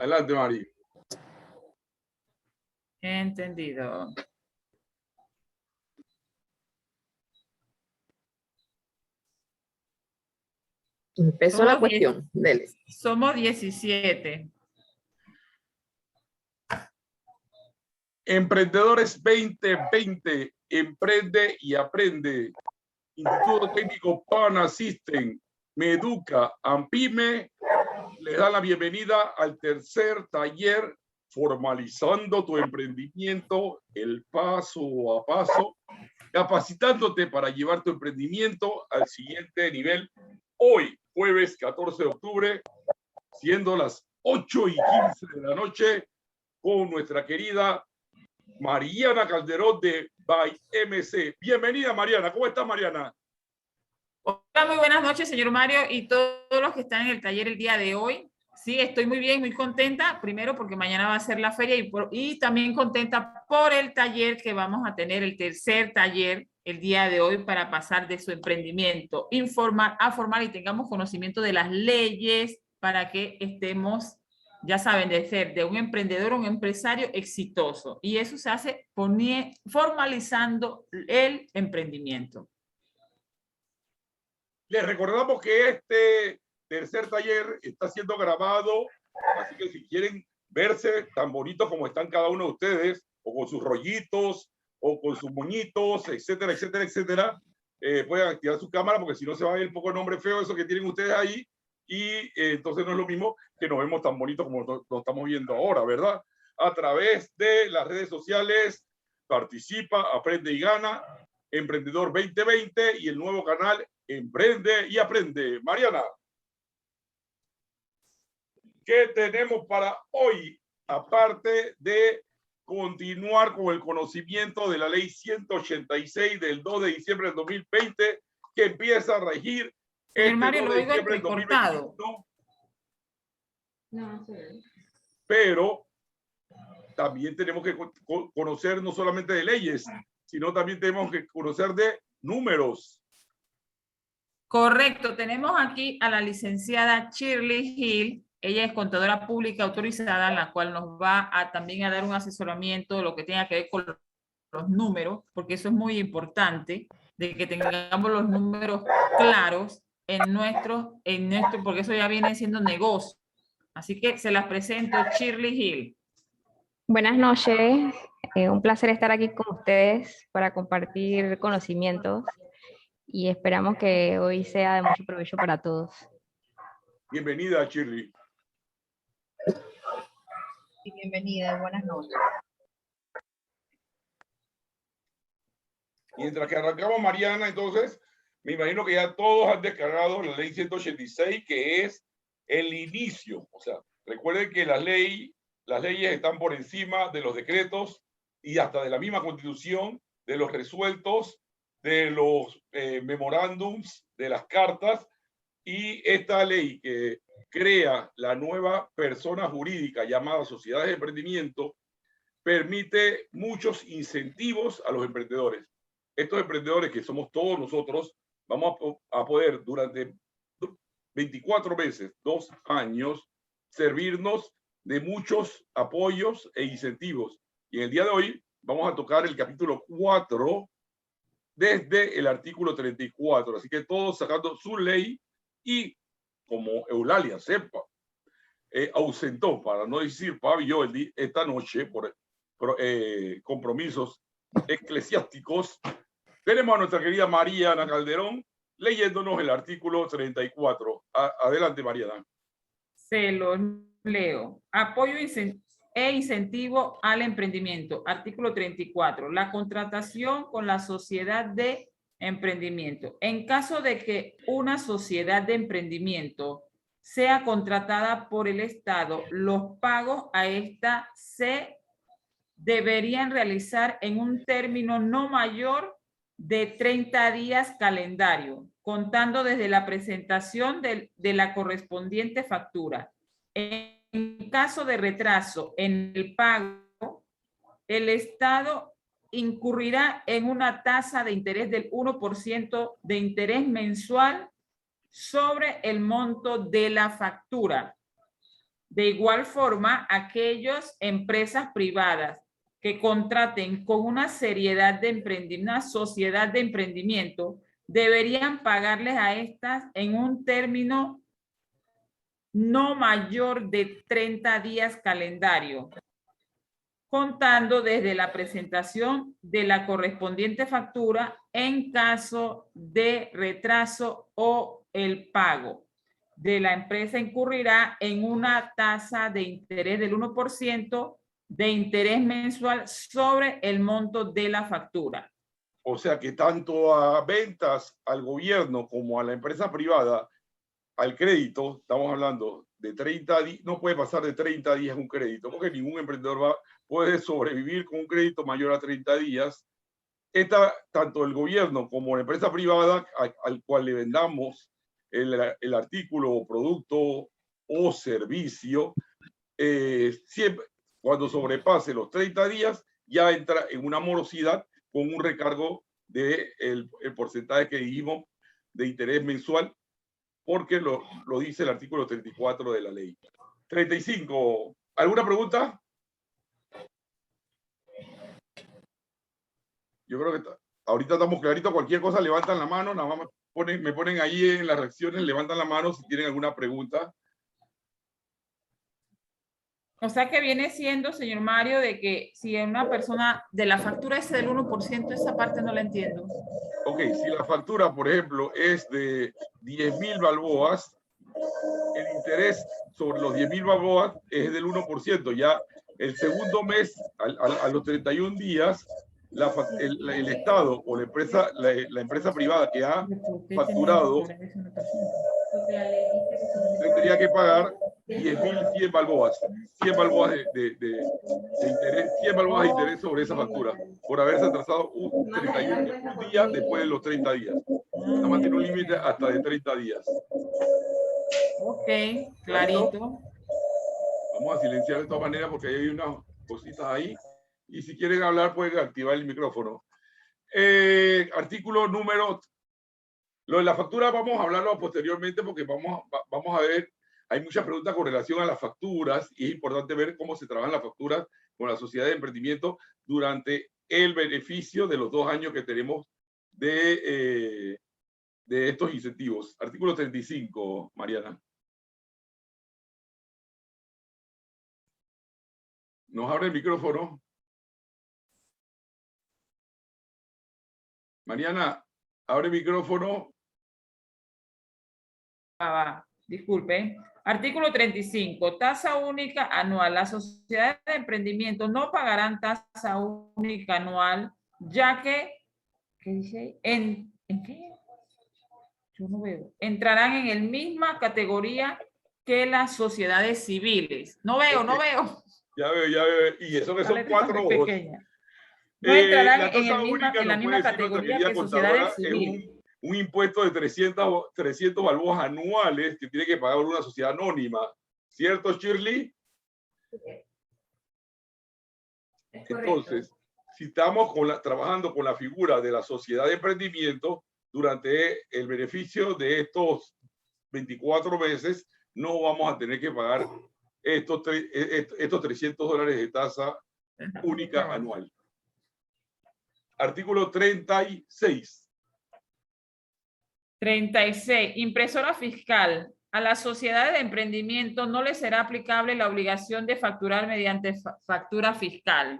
Adelante, Mari. Entendido. Empezó la cuestión. Dele. Somos 17. Emprendedores 2020, emprende y aprende. Instituto Técnico PANA System, Meduca, Ampime, les da la bienvenida al tercer taller Formalizando tu emprendimiento, el paso a paso, capacitándote para llevar tu emprendimiento al siguiente nivel. Hoy, jueves 14 de octubre, siendo las 8:15 de la noche, con nuestra querida Mariana Calderón de By MC. Bienvenida, Mariana. ¿Cómo estás, Mariana? Hola, muy buenas noches, señor Mario, y todos los que están en el taller el día de hoy. Sí, estoy muy bien, muy contenta, primero porque mañana va a ser la feria y también contenta por el taller que vamos a tener, el tercer taller el día de hoy para pasar de su emprendimiento informal a formal y tengamos conocimiento de las leyes para que estemos, ya saben, de ser de un emprendedor a un empresario exitoso. Y eso se hace formalizando el emprendimiento. Les recordamos que este tercer taller está siendo grabado, así que si quieren verse tan bonitos como están cada uno de ustedes, o con sus rollitos, o con sus moñitos, etcétera, etcétera, etcétera, pueden activar su cámara, porque si no se va a ver el poco nombre feo eso que tienen ustedes ahí, y entonces no es lo mismo que nos vemos tan bonitos como nos estamos viendo ahora, ¿verdad? A través de las redes sociales, participa, aprende y gana, Emprendedor 2020 y el nuevo canal Emprende y Aprende. Mariana, ¿qué tenemos para hoy? Aparte de continuar con el conocimiento de la ley 186 del 2 de diciembre del 2020, que empieza a regir Señor Mario, 2 lo de oigo diciembre del 2021. No, sí. Pero también tenemos que conocer no solamente de leyes, sino también tenemos que conocer de números. Correcto, tenemos aquí a la licenciada Shirley Hill. Ella es contadora pública autorizada, la cual nos va a también a dar un asesoramiento de lo que tenga que ver con los números, porque eso es muy importante, de que tengamos los números claros en nuestro, porque eso ya viene siendo negocio. Así que se las presento, Shirley Hill. Buenas noches, un placer estar aquí con ustedes para compartir conocimientos y esperamos que hoy sea de mucho provecho para todos. Bienvenida, Shirley. Y bienvenida, buenas noches. Mientras que arrancamos, Mariana, entonces, me imagino que ya todos han descargado la ley 186, que es el inicio. O sea, recuerden que las leyes están por encima de los decretos y hasta de la misma constitución, de los resueltos, de los memorándums, de las cartas, y esta ley que crea la nueva persona jurídica llamada sociedades de emprendimiento permite muchos incentivos a los emprendedores. Estos emprendedores, que somos todos nosotros, vamos a poder durante 24 meses, 2 años, servirnos de muchos apoyos e incentivos. Y en el día de hoy vamos a tocar el capítulo 4 desde el artículo 34. Así que todos sacando su ley, y como Eulalia sepa, ausentó, para no decir pabelló esta noche por compromisos eclesiásticos, tenemos a nuestra querida Mariana Calderón leyéndonos el artículo 34. Adelante, Mariana. Se lo leo. Apoyo e incentivo al emprendimiento. Artículo 34. La contratación con la sociedad de emprendimiento. En caso de que una sociedad de emprendimiento sea contratada por el Estado, los pagos a esta se deberían realizar en un término no mayor de 30 días calendario, contando desde la presentación de la correspondiente factura. En caso de retraso en el pago, el Estado incurrirá en una tasa de interés del 1% de interés mensual sobre el monto de la factura. De igual forma, aquellas empresas privadas que contraten con una seriedad de emprendimiento, una sociedad de emprendimiento, deberían pagarles a estas en un término no mayor de 30 días calendario, contando desde la presentación de la correspondiente factura en caso de retraso o el pago de la empresa incurrirá en una tasa de interés del 1% de interés mensual sobre el monto de la factura. O sea que tanto a ventas al gobierno como a la empresa privada, al crédito, estamos hablando de 30 días, no puede pasar de 30 días un crédito, porque ningún emprendedor puede sobrevivir con un crédito mayor a 30 días. Tanto el gobierno como la empresa privada al cual le vendamos el artículo o producto o servicio, siempre, cuando sobrepase los 30 días, ya entra en una morosidad con un recargo del porcentaje que dijimos de interés mensual, porque lo dice el artículo 34 de la ley. 35. ¿Alguna pregunta? Yo creo que ahorita estamos claritos. Cualquier cosa levantan la mano, nada más me ponen ahí en las reacciones, levantan la mano si tienen alguna pregunta. O sea que viene siendo, señor Mario, de que si una persona de la factura es del 1%, esa parte no la entiendo. Ok, si la factura, por ejemplo, es de 10.000 balboas, el interés sobre los 10.000 balboas es del 1%. Ya el segundo mes, a los 31 días, el Estado o la empresa privada que ha facturado tendría que pagar 10.100 balboas, 100 balboas de interés, 100 balboas de interés sobre esa factura, por haberse atrasado un día después de los 30 días. Nada más tiene un límite hasta de 30 días. Ok, clarito. Vamos a silenciar de todas maneras porque hay unas cositas ahí. Y si quieren hablar, pueden activar el micrófono. Artículo número... Lo de la factura vamos a hablarlo posteriormente porque vamos a ver, hay muchas preguntas con relación a las facturas y es importante ver cómo se trabajan las facturas con la sociedad de emprendimiento durante el beneficio de los 2 años que tenemos de estos incentivos. Artículo 35, Mariana. Nos abre el micrófono. Mariana, abre el micrófono. Disculpe. Artículo 35. Tasa única anual. Las sociedades de emprendimiento no pagarán tasa única anual, ya que, ¿qué dice? ¿En qué? Yo no veo. Entrarán en el misma categoría que las sociedades civiles. No veo, no veo. Ya veo. Y eso que son 4 ojos. No entrarán la tasa en la misma categoría que sociedades civiles. Un impuesto de 300 balboas anuales que tiene que pagar una sociedad anónima. ¿Cierto, Shirley? Entonces, si estamos trabajando con la figura de la sociedad de emprendimiento, durante el beneficio de estos 24 meses, no vamos a tener que pagar estos $300 de tasa única anual. Artículo 36. 36. Impresora fiscal. A las sociedades de emprendimiento no les será aplicable la obligación de facturar mediante factura fiscal.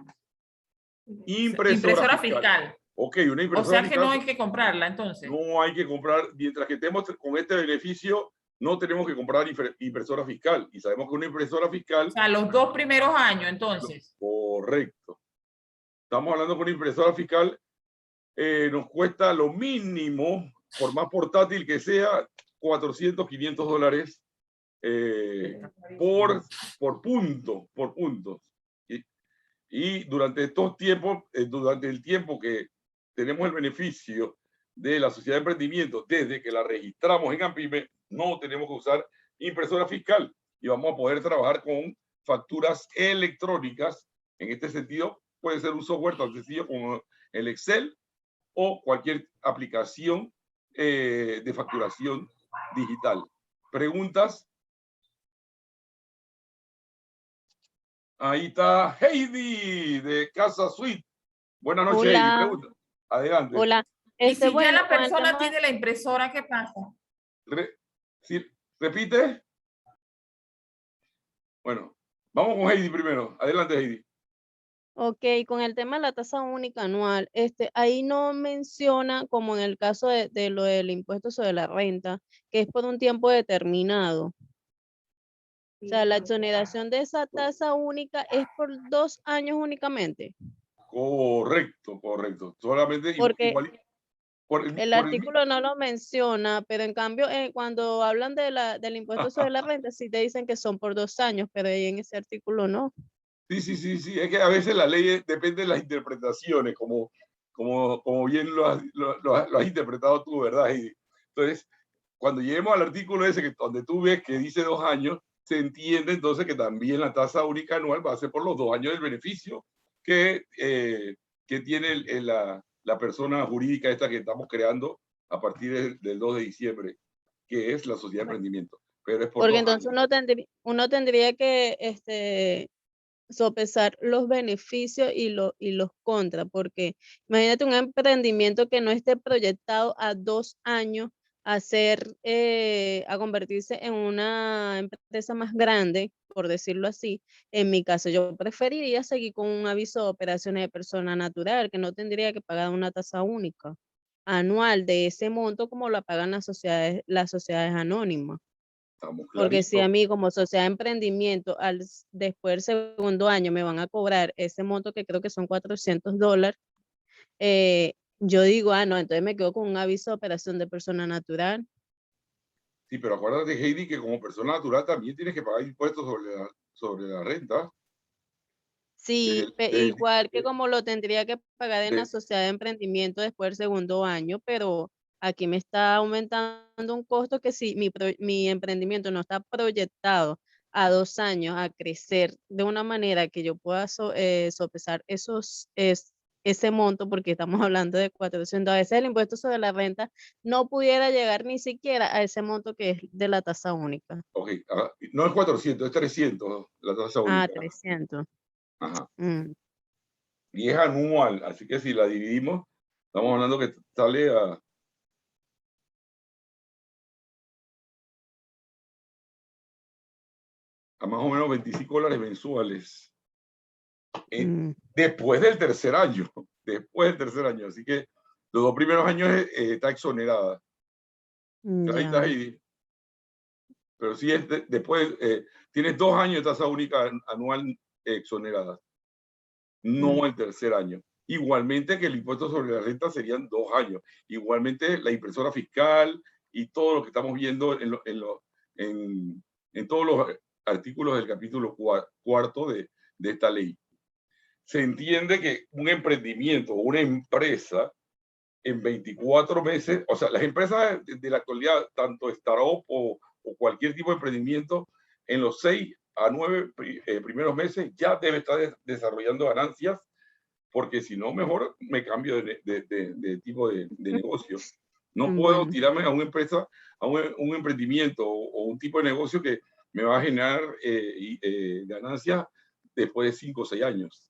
Impresora fiscal. Ok, una impresora fiscal. O sea que no hay que comprarla, entonces. No hay que comprar, mientras que estemos con este beneficio, no tenemos que comprar impresora fiscal. Y sabemos que una impresora fiscal... O sea, los 2 primeros años, entonces. Correcto. Estamos hablando con una impresora fiscal, nos cuesta lo mínimo, por más portátil que sea, $400, $500 por puntos. Y durante estos tiempos, durante el tiempo que tenemos el beneficio de la sociedad de emprendimiento, desde que la registramos en AMPYME, no tenemos que usar impresora fiscal y vamos a poder trabajar con facturas electrónicas. En este sentido, puede ser un software tan sencillo como el Excel o cualquier aplicación de facturación digital. ¿Preguntas? Ahí está Heidi de Casa Suite. Buenas noches, Hola. Heidi. Pregunta. Adelante. Hola. Y si ya Bueno, la con el persona tema- tiene la impresora, ¿qué pasa? Sí, ¿repite? Bueno, vamos con Heidi primero. Adelante, Heidi. Ok, con el tema de la tasa única anual, ahí no menciona, como en el caso de lo del impuesto sobre la renta, que es por un tiempo determinado. O sea, la exoneración de esa tasa única es por 2 años únicamente. Correcto, correcto. Solamente Porque igual. el artículo no lo menciona, pero en cambio, cuando hablan del impuesto sobre la renta, sí te dicen que son por 2 años, pero ahí en ese artículo no. Sí. Es que a veces la ley depende de las interpretaciones, como bien lo has interpretado tú, ¿verdad, Heidi? Entonces, cuando lleguemos al artículo ese, donde tú ves que dice 2 años, se entiende entonces que también la tasa única anual va a ser por los 2 años del beneficio que tiene la persona jurídica esta que estamos creando a partir del 2 de diciembre, que es la sociedad de emprendimiento. Pero es por Porque 2 entonces años. uno tendría que sopesar los beneficios y los contras, porque imagínate un emprendimiento que no esté proyectado a 2 años a convertirse en una empresa más grande, por decirlo así. En mi caso, yo preferiría seguir con un aviso de operaciones de persona natural, que no tendría que pagar una tasa única anual de ese monto como la pagan las sociedades anónimas. Estamos Porque si a claritos. mí como sociedad de emprendimiento, después del segundo año me van a cobrar ese monto que creo que son $400, yo digo, no, entonces me quedo con un aviso de operación de persona natural. Sí, pero acuérdate, Heidi, que como persona natural también tienes que pagar impuestos sobre la renta. Sí, Desde igual que como lo tendría que pagar en la de- sociedad de emprendimiento después del segundo año, pero aquí me está aumentando un costo que si mi emprendimiento no está proyectado a 2 años a crecer de una manera que yo pueda sopesar ese monto, porque estamos hablando de 400, a veces el impuesto sobre la renta no pudiera llegar ni siquiera a ese monto que es de la tasa única. ok, no es 400, es 300 la tasa única. 300. Ajá. Mm. Y es anual, así que si la dividimos, estamos hablando que sale a más o menos $25 mensuales. Después del tercer año. Después del tercer año. Así que los 2 primeros años está exonerada. Ahí está, Ya. Heidi. Pero sí, después tienes 2 años de tasa única anual exonerada. No el tercer año. Igualmente que el impuesto sobre la renta serían 2 años. Igualmente la impresora fiscal y todo lo que estamos viendo en todos los artículos del capítulo cuarto de esta ley. Se entiende que un emprendimiento o una empresa en 24 meses, o sea, las empresas de la actualidad, tanto startup o cualquier tipo de emprendimiento, en los 6 a 9 primeros meses ya debe estar desarrollando ganancias, porque si no, mejor me cambio de tipo de negocio. No puedo Bueno, tirarme a una empresa, a un emprendimiento o un tipo de negocio que me va a generar ganancias después de 5 o 6 años.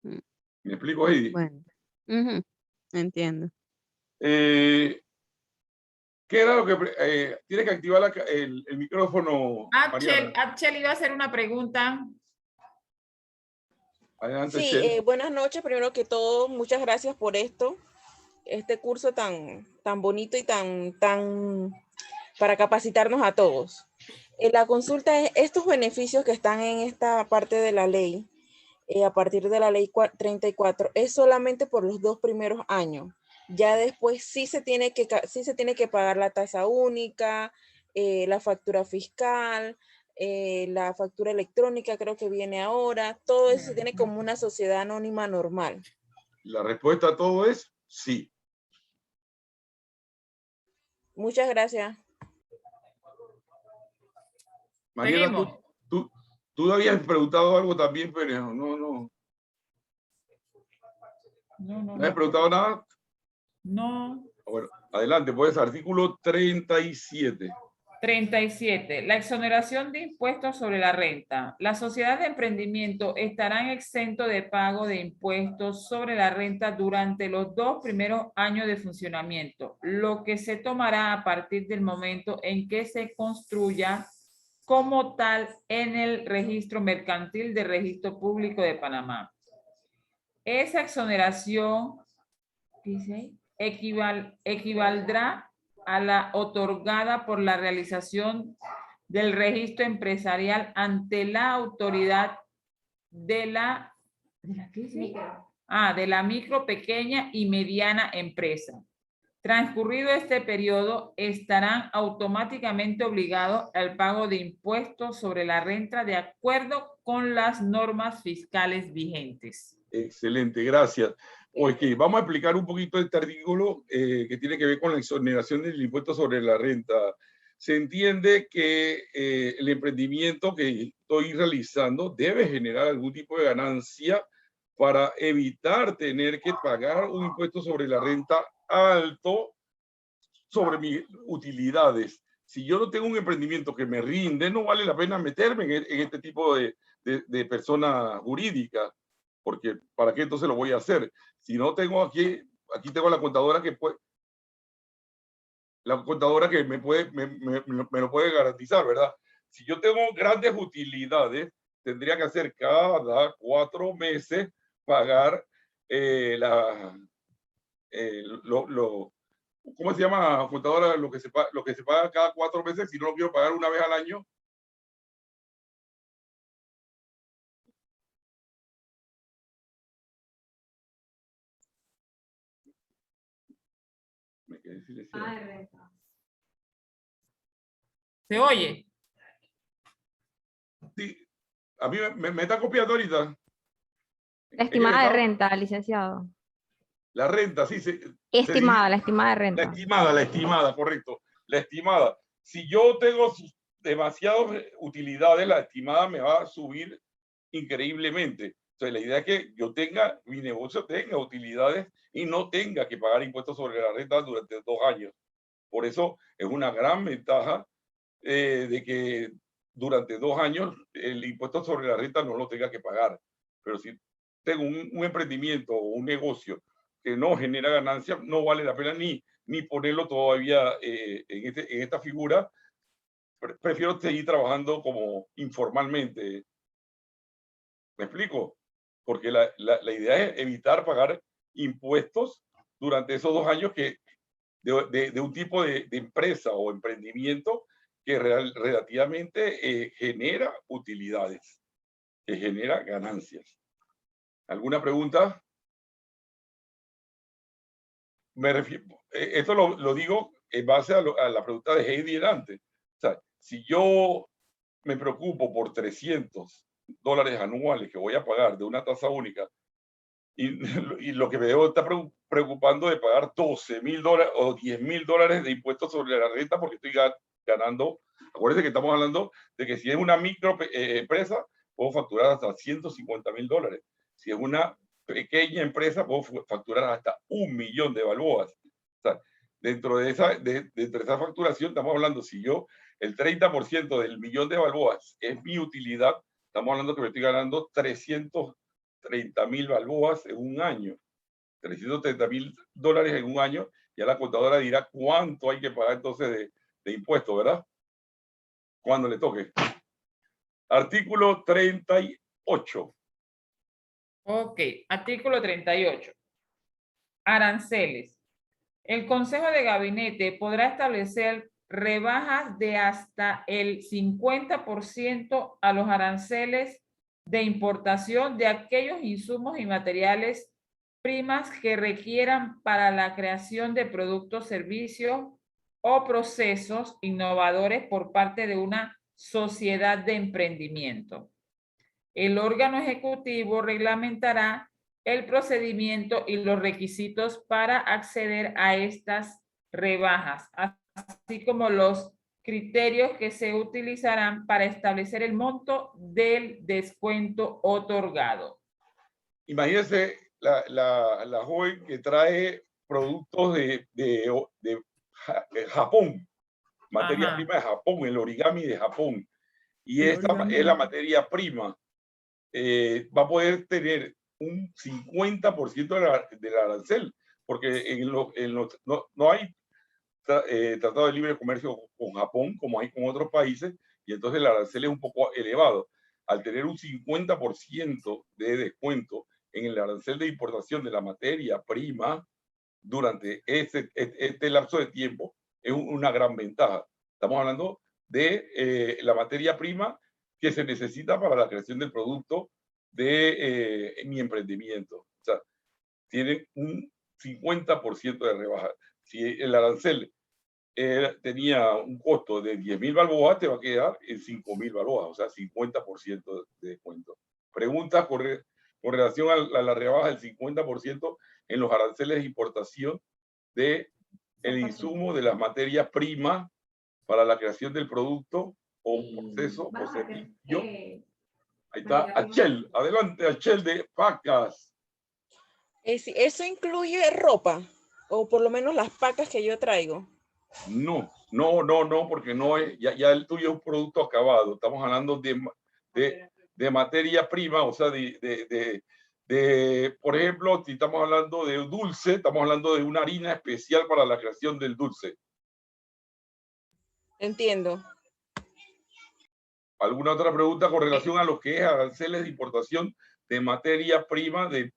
mm, ¿Me explico, Heidi? bueno. Entiendo. ¿Qué era lo que tiene que activar el micrófono, Mariana? Abchel iba a hacer una pregunta. Adelante, Sí, Chel. buenas noches. Primero que todo, muchas gracias por este curso tan bonito y tan para capacitarnos a todos. La consulta es, estos beneficios que están en esta parte de la ley, a partir de la ley 34, es solamente por los 2 primeros años. Ya después sí se tiene que pagar la tasa única, la factura fiscal, la factura electrónica creo que viene ahora, todo eso se tiene como una sociedad anónima normal. La respuesta a todo es sí. Muchas gracias. Mariana, Seguimos. tú habías preguntado algo también, pero no habías preguntado nada. No. Bueno, adelante, pues, artículo 37. 37. La exoneración de impuestos sobre la renta. Las sociedades de emprendimiento estarán exentos de pago de impuestos sobre la renta durante los 2 primeros años de funcionamiento, lo que se tomará a partir del momento en que se construya como tal en el registro mercantil del Registro Público de Panamá. Esa exoneración, dice, equivaldrá a la otorgada por la realización del registro empresarial ante la autoridad de la micro, pequeña y mediana empresa. Transcurrido este periodo, estarán automáticamente obligados al pago de impuestos sobre la renta de acuerdo con las normas fiscales vigentes. Excelente, gracias. Ok, vamos a explicar un poquito este artículo que tiene que ver con la exoneración del impuesto sobre la renta. Se entiende que el emprendimiento que estoy realizando debe generar algún tipo de ganancia para evitar tener que pagar un impuesto sobre la renta alto sobre mis utilidades. Si yo no tengo un emprendimiento que me rinde, no vale la pena meterme en este tipo de persona jurídica, porque ¿para qué entonces lo voy a hacer? Si no tengo aquí tengo la contadora que puede, me lo puede garantizar, ¿verdad? Si yo tengo grandes utilidades, tendría que hacer cada 4 meses pagar ¿cómo se llama, contadora? Lo que se paga cada 4 meses, si no lo quiero pagar una vez al año. Me quedé silenciado. ¿Se oye? Sí, a mí me está copiando ahorita. La estimada de renta, licenciado. La renta, sí. Estimada, la estimada de renta. La estimada, correcto. La estimada. Si yo tengo demasiadas utilidades, la estimada me va a subir increíblemente. Entonces, la idea es que mi negocio tenga utilidades y no tenga que pagar impuestos sobre la renta durante 2 años. Por eso es una gran ventaja de que durante 2 años el impuesto sobre la renta no lo tenga que pagar. Pero si tengo un emprendimiento o un negocio que no genera ganancias, no vale la pena ni ponerlo todavía en esta figura. Prefiero seguir trabajando como informalmente. ¿Me explico? Porque la idea es evitar pagar impuestos durante esos 2 años de un tipo de empresa o emprendimiento que relativamente genera utilidades, que genera ganancias. ¿Alguna pregunta? Esto lo digo en base a la pregunta de Heidi antes. O sea, si yo me preocupo por $300 anuales que voy a pagar de una tasa única y lo que me debo estar preocupando de pagar $12,000 o $10,000 de impuestos sobre la renta porque estoy ganando. Acuérdense que estamos hablando de que si es una micro empresa, puedo facturar hasta $150,000. Si es una pequeña empresa, puedo facturar hasta 1.000.000 de balboas. O sea, dentro de esa facturación, estamos hablando, si yo el 30% del millón de balboas es mi utilidad, estamos hablando que me estoy ganando 330,000 balboas en un año. $330,000 en un año, ya la contadora dirá cuánto hay que pagar entonces de impuestos, ¿verdad? Cuando le toque. Artículo 38. Ok, artículo 38. Aranceles. El Consejo de Gabinete podrá establecer rebajas de hasta el 50% a los aranceles de importación de aquellos insumos y materiales primas que requieran para la creación de productos, servicios o procesos innovadores por parte de una sociedad de emprendimiento. El órgano ejecutivo reglamentará el procedimiento y los requisitos para acceder a estas rebajas, así como los criterios que se utilizarán para establecer el monto del descuento otorgado. Imagínense la joven que trae productos de Japón materia Ajá. prima de Japón, el origami de Japón. Y El esta origami. es la materia prima. Va a poder tener un 50% del arancel, porque no hay tratado de libre comercio con Japón como hay con otros países, y entonces el arancel es un poco elevado. Al tener un 50% de descuento en el arancel de importación de la materia prima durante este lapso de tiempo, es una gran ventaja. Estamos hablando de la materia prima que se necesita para la creación del producto de mi emprendimiento. O sea, tienen un 50% de rebaja. Si el arancel tenía un costo de 10.000 balboas, te va a quedar en 5.000 balboas, o sea, 50% de descuento. Preguntas con relación a la rebaja del 50% en los aranceles de importación de el insumo de las materias primas para la creación del producto o proceso o servicio. Ahí está Achel. Adelante, Achel de Pacas. ¿Eso incluye ropa? O por lo menos las pacas que yo traigo. No, porque no es, ya el tuyo es un producto acabado. Estamos hablando de materia prima, o sea, por ejemplo, si estamos hablando de dulce, estamos hablando de una harina especial para la creación del dulce. Entiendo. ¿Alguna otra pregunta con relación a lo que es aranceles de importación de materia prima del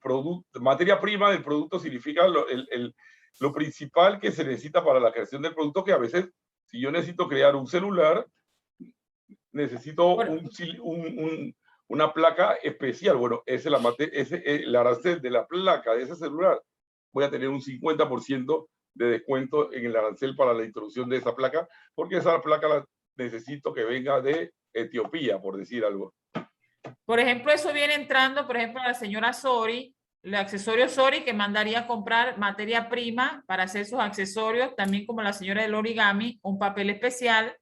producto? Materia prima del producto significa lo principal que se necesita para la creación del producto, que a veces, si yo necesito crear un celular, necesito una placa especial. Bueno, el arancel de la placa de ese celular. Voy a tener un 50% de descuento en el arancel para la introducción de esa placa, porque esa placa la necesito que venga de Etiopía, por decir algo. Por ejemplo, eso viene entrando, por ejemplo, a la señora Sori, el accesorio Sori, que mandaría a comprar materia prima para hacer sus accesorios, también como la señora del origami, un papel especial,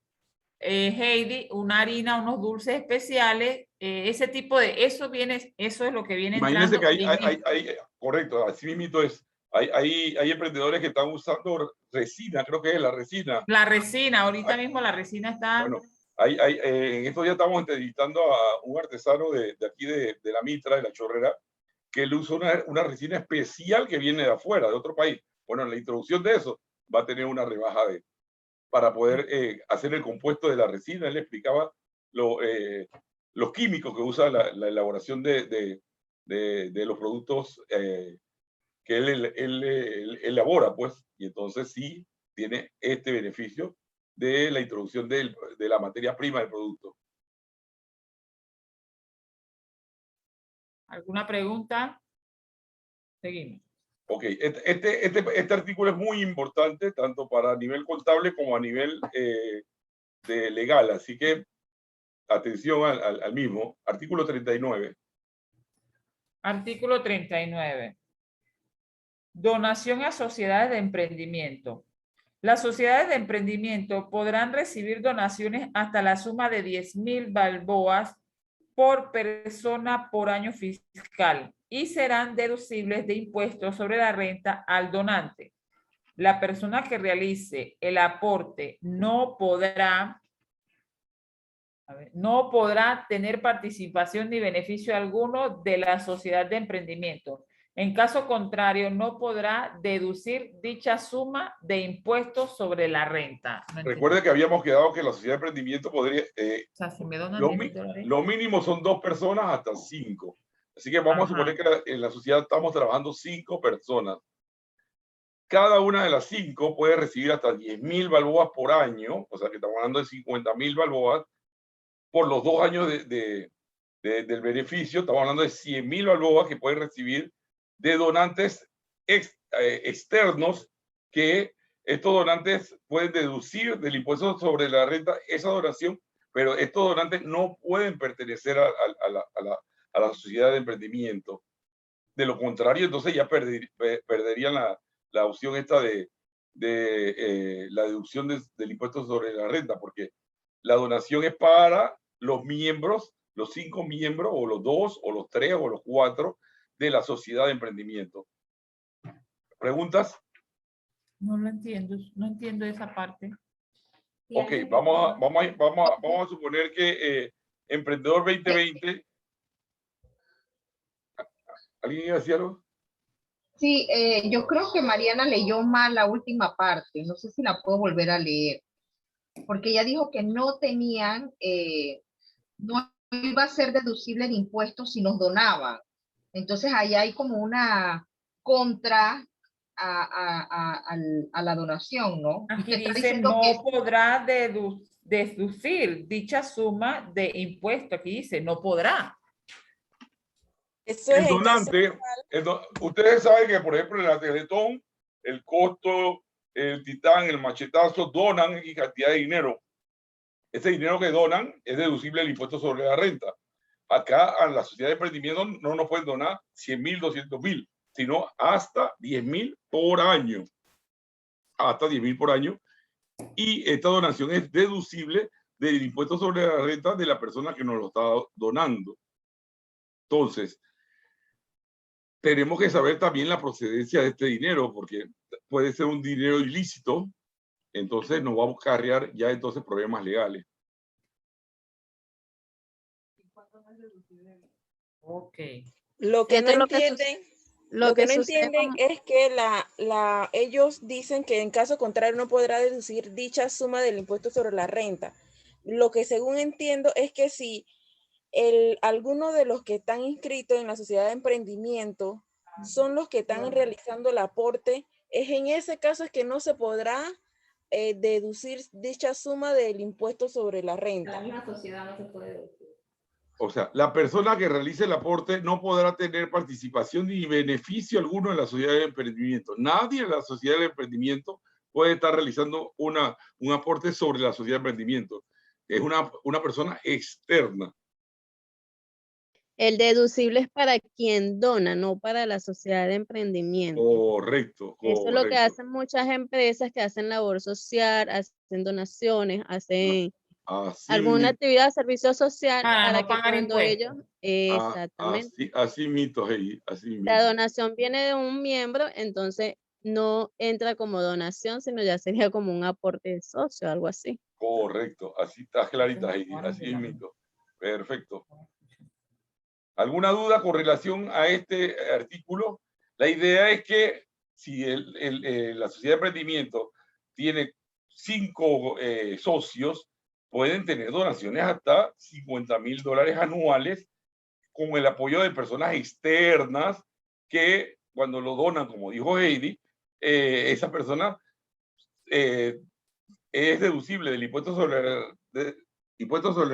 Heidi, una harina, unos dulces especiales, ese tipo de, eso es lo que viene Imagínense entrando. que hay correcto, así mismo es. Hay emprendedores que están usando resina, creo que es la resina. La resina, ahorita mismo la resina está... Bueno, en estos días estamos entrevistando a un artesano de aquí de la Mitra, de la Chorrera, que él usa una resina especial que viene de afuera, de otro país. Bueno, en la introducción de eso va a tener una rebaja para poder hacer el compuesto de la resina. Él explicaba los químicos que usa la elaboración de los productos que él elabora, pues, y entonces sí tiene este beneficio de la introducción de la materia prima del producto. ¿Alguna pregunta? Seguimos. Ok, este artículo es muy importante, tanto para nivel contable como a nivel de legal, así que atención al mismo. Artículo 39. Artículo 39. Donación a sociedades de emprendimiento. Las sociedades de emprendimiento podrán recibir donaciones hasta la suma de 10.000 balboas por persona por año fiscal y serán deducibles de impuestos sobre la renta al donante. La persona que realice el aporte no podrá tener participación ni beneficio alguno de la sociedad de emprendimiento. En caso contrario, no podrá deducir dicha suma de impuestos sobre la renta. Recuerde que habíamos quedado que la sociedad de emprendimiento podría... O sea, si me donan lo mínimo son 2 personas hasta 5. Así que vamos a suponer que en la sociedad estamos trabajando 5 personas. Cada una de las 5 puede recibir hasta 10.000 balboas por año, o sea que estamos hablando de 50.000 balboas por los 2 años del beneficio. Estamos hablando de 100.000 balboas que pueden recibir de donantes externos, que estos donantes pueden deducir del impuesto sobre la renta esa donación, pero estos donantes no pueden pertenecer a la sociedad de emprendimiento. De lo contrario, entonces ya perderían la opción esta de la deducción del impuesto sobre la renta, porque la donación es para los miembros, los 5 miembros, o los 2, o los 3, o los 4 de la sociedad de emprendimiento. ¿Preguntas? No lo entiendo, no entiendo esa parte. Ok, vamos a suponer que Emprendedor 2020. ¿Alguien iba a decir algo? Sí, yo creo que Mariana leyó mal la última parte. No sé si la puedo volver a leer. Porque ella dijo que no tenían, no iba a ser deducible el impuesto si nos donaban. Entonces ahí hay como una contra a la donación, ¿no? Aquí Usted está dice diciendo no que podrá deducir dicha suma de impuesto. Aquí dice no podrá. Eso El es en caso donante, ustedes saben que, por ejemplo, en la Teletón, el costo, el titán, el machetazo, donan y cantidad de dinero. Ese dinero que donan es deducible del impuesto sobre la renta. Acá, a la sociedad de emprendimiento no nos pueden donar 100.000, 200.000, sino hasta 10.000 por año. Hasta 10.000 por año. Y esta donación es deducible del impuesto sobre la renta de la persona que nos lo está donando. Entonces, tenemos que saber también la procedencia de este dinero, porque puede ser un dinero ilícito, entonces nos vamos a acarrear ya entonces problemas legales. Ok. Lo que Esto no es lo que entienden, Lo lo que que no sucede entienden con- es que ellos dicen que en caso contrario no podrá deducir dicha suma del impuesto sobre la renta. Lo que según entiendo es que si alguno de los que están inscritos en la sociedad de emprendimiento son los que están realizando el aporte, es en ese caso es que no se podrá deducir dicha suma del impuesto sobre la renta. sociedad no se puede deducir. O sea, la persona que realice el aporte no podrá tener participación ni beneficio alguno en la sociedad de emprendimiento. Nadie en la sociedad de emprendimiento puede estar realizando un aporte sobre la sociedad de emprendimiento. Es una persona externa. El deducible es para quien dona, no para la sociedad de emprendimiento. Correcto, Eso es lo que correcto. hacen muchas empresas que hacen labor social, hacen donaciones, hacen Así alguna mismo. actividad de servicio social Para para no que pagar cuando ellos, impuestos. exactamente, Así mito, hey, así la mismo. donación viene de un miembro, entonces no entra como donación, sino ya sería como un aporte de socio, algo así. Correcto, así está clarita, Heidi, así es mito. Perfecto. ¿Alguna duda con relación a este artículo? La idea es que si la sociedad de emprendimiento tiene 5 socios, pueden tener donaciones hasta $50.000 anuales con el apoyo de personas externas que cuando lo donan, como dijo Heidi, esa persona es deducible del impuesto sobre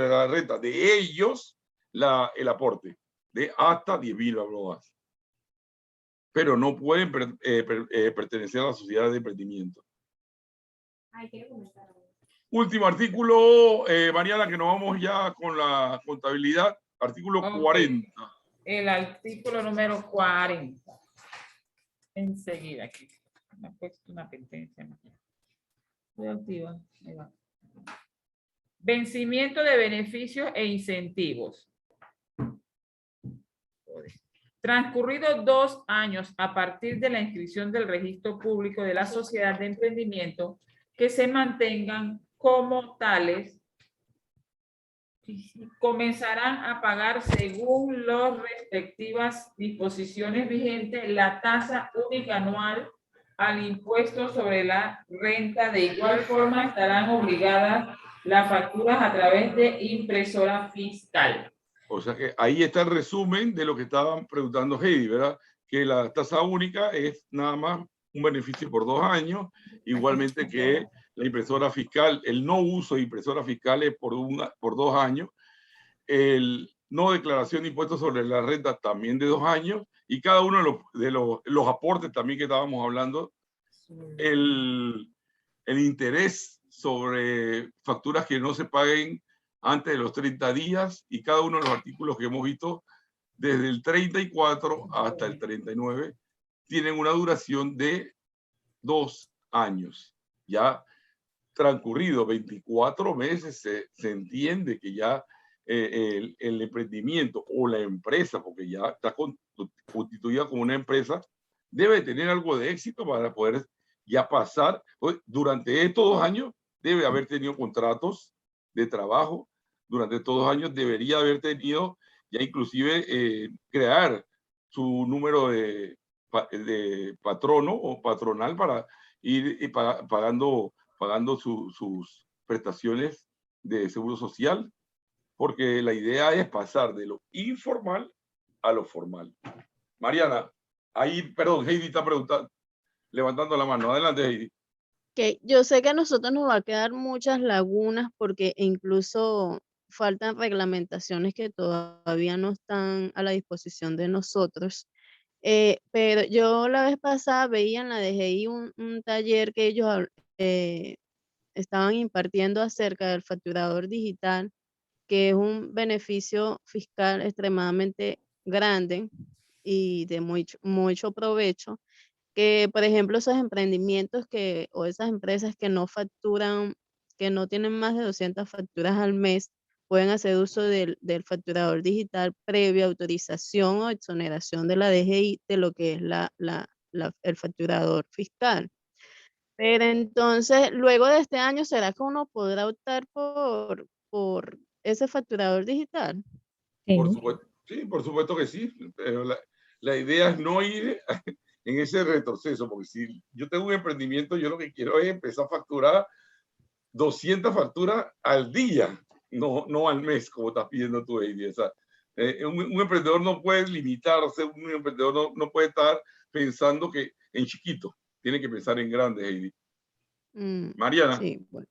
la renta de ellos el aporte de hasta 10.000 balboas. Pero no pueden pertenecer a la sociedad de emprendimiento. Último artículo, Mariana, que nos vamos ya con la contabilidad. Artículo Ok. 40. El artículo número 40. Enseguida aquí. Me ha puesto una penitencia. Voy a activar. Ahí va. Vencimiento de beneficios e incentivos. Transcurridos 2 años a partir de la inscripción del registro público de la sociedad de emprendimiento, que se mantengan como tales, comenzarán a pagar según las respectivas disposiciones vigentes la tasa única anual al impuesto sobre la renta. De igual forma estarán obligadas las facturas a través de impresora fiscal. O sea que ahí está el resumen de lo que estaban preguntando Heidi, ¿verdad? Que la tasa única es nada más un beneficio por 2 años, igualmente que la impresora fiscal, el no uso de impresora fiscal es por 2 años, el no declaración de impuestos sobre la renta también de 2 años, y cada uno de los aportes también que estábamos hablando, el interés sobre facturas que no se paguen antes de los 30 días, y cada uno de los artículos que hemos visto desde el 34 hasta el 39 tienen una duración de 2 años. Ya transcurrido 24 meses se entiende que ya el emprendimiento o la empresa, porque ya está constituida como una empresa, debe tener algo de éxito para poder ya pasar, durante estos 2 años debe haber tenido contratos de trabajo, durante estos 2 años debería haber tenido ya inclusive crear su número de patrono o patronal para ir pagando sus prestaciones de seguro social, porque la idea es pasar de lo informal a lo formal. Mariana, ahí, perdón, Heidi está preguntando, levantando la mano. Adelante, Heidi. Que yo sé que a nosotros nos va a quedar muchas lagunas porque incluso faltan reglamentaciones que todavía no están a la disposición de nosotros. Pero yo la vez pasada veía en la DGI un taller que ellos estaban impartiendo acerca del facturador digital, que es un beneficio fiscal extremadamente grande y de mucho provecho, que por ejemplo esos emprendimientos o esas empresas que no facturan, que no tienen más de 200 facturas al mes, pueden hacer uso del facturador digital previa autorización o exoneración de la DGI de lo que es el facturador fiscal. Pero entonces, luego de este año, ¿será que uno podrá optar por ese facturador digital? Por supuesto, sí, por supuesto que sí, pero la idea es no ir en ese retroceso, porque si yo tengo un emprendimiento, yo lo que quiero es empezar a facturar 200 facturas al día, no al mes, como estás pidiendo tú, Heidi. O sea, un emprendedor no puede limitarse, un emprendedor no puede estar pensando que en chiquito, tiene que pensar en grande, Heidi. Mariana. Sí, bueno.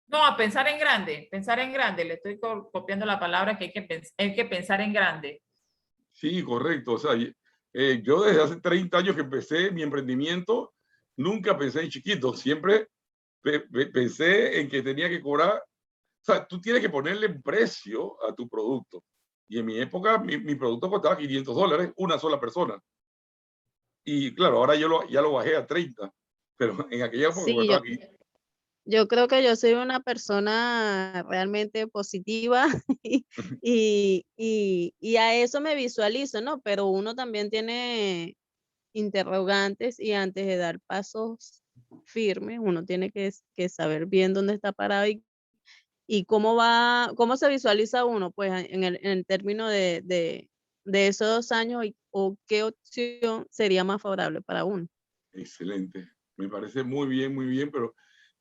No, a pensar en grande, le estoy copiando la palabra que hay que pensar en grande. Sí, correcto. O sea, yo desde hace 30 años que empecé mi emprendimiento, nunca pensé en chiquito, siempre pensé en que tenía que cobrar. O sea, tú tienes que ponerle precio a tu producto. Y en mi época, mi producto costaba $500, una sola persona. Y claro, ahora ya lo bajé a 30, pero en aquella época Sí, costaba aquí. yo creo que yo soy una persona realmente positiva y a eso me visualizo, ¿no? Pero uno también tiene interrogantes y antes de dar pasos firmes, uno tiene que saber bien dónde está parado y cómo se visualiza uno, pues en el término de esos 2 años o qué opción sería más favorable para uno. Excelente. Me parece muy bien, pero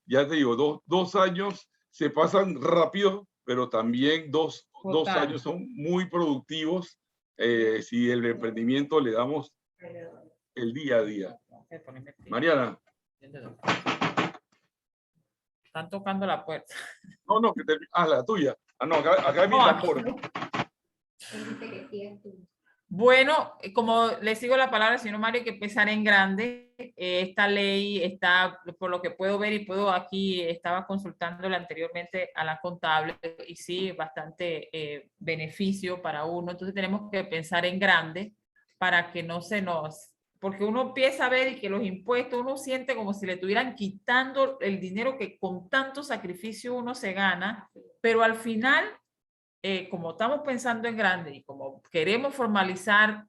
ya te digo, 2 años se pasan rápido, pero también 2 años son muy productivos si el emprendimiento le damos el día a día. Mariana. Están tocando la puerta. No, la tuya. No, acá es mi tambor. Bueno, como le sigo la palabra al señor Mario, hay que pensar en grande. Esta ley está, por lo que puedo ver y estaba consultándola anteriormente a la contable y sí, bastante beneficio para uno. Entonces tenemos que pensar en grande para que no se nos... Porque uno empieza a ver y que los impuestos, uno siente como si le estuvieran quitando el dinero que con tanto sacrificio uno se gana, pero al final... como estamos pensando en grande y como queremos formalizar,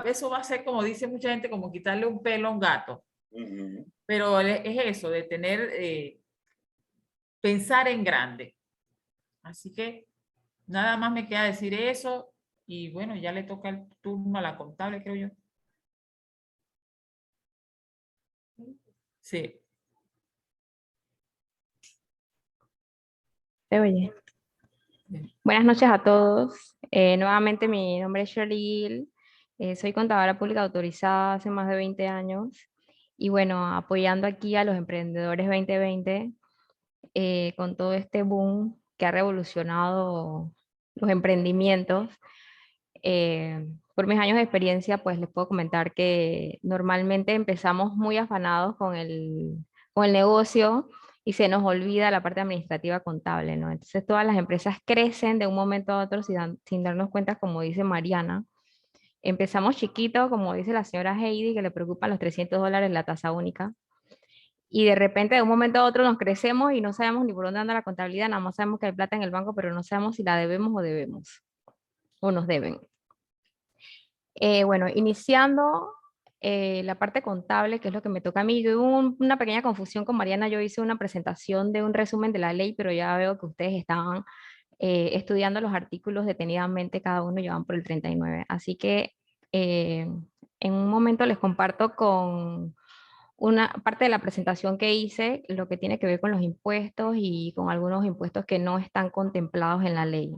eso va a ser, como dice mucha gente, como quitarle un pelo a un gato. Pero es eso, de pensar en grande. Así que nada más me queda decir eso y bueno, ya le toca el turno a la contable, creo yo. Sí. ¿Se oye? Buenas noches a todos. Nuevamente mi nombre es Shirley. Soy contadora pública autorizada hace más de 20 años. Y bueno, apoyando aquí a los emprendedores 2020 con todo este boom que ha revolucionado los emprendimientos. Por mis años de experiencia, pues les puedo comentar que normalmente empezamos muy afanados con el negocio y se nos olvida la parte administrativa contable, ¿no? Entonces todas las empresas crecen de un momento a otro sin darnos cuenta, como dice Mariana. Empezamos chiquitos, como dice la señora Heidi, que le preocupan los $300 la tasa única. Y de repente, de un momento a otro, nos crecemos y no sabemos ni por dónde anda la contabilidad, nada más sabemos que hay plata en el banco, pero no sabemos si la debemos o nos deben. Bueno, iniciando la parte contable, que es lo que me toca a mí. Hubo una pequeña confusión con Mariana. Yo hice una presentación de un resumen de la ley, pero ya veo que ustedes estaban estudiando los artículos detenidamente, cada uno llevan por el 39. Así que en un momento les comparto con una parte de la presentación que hice, lo que tiene que ver con los impuestos y con algunos impuestos que no están contemplados en la ley.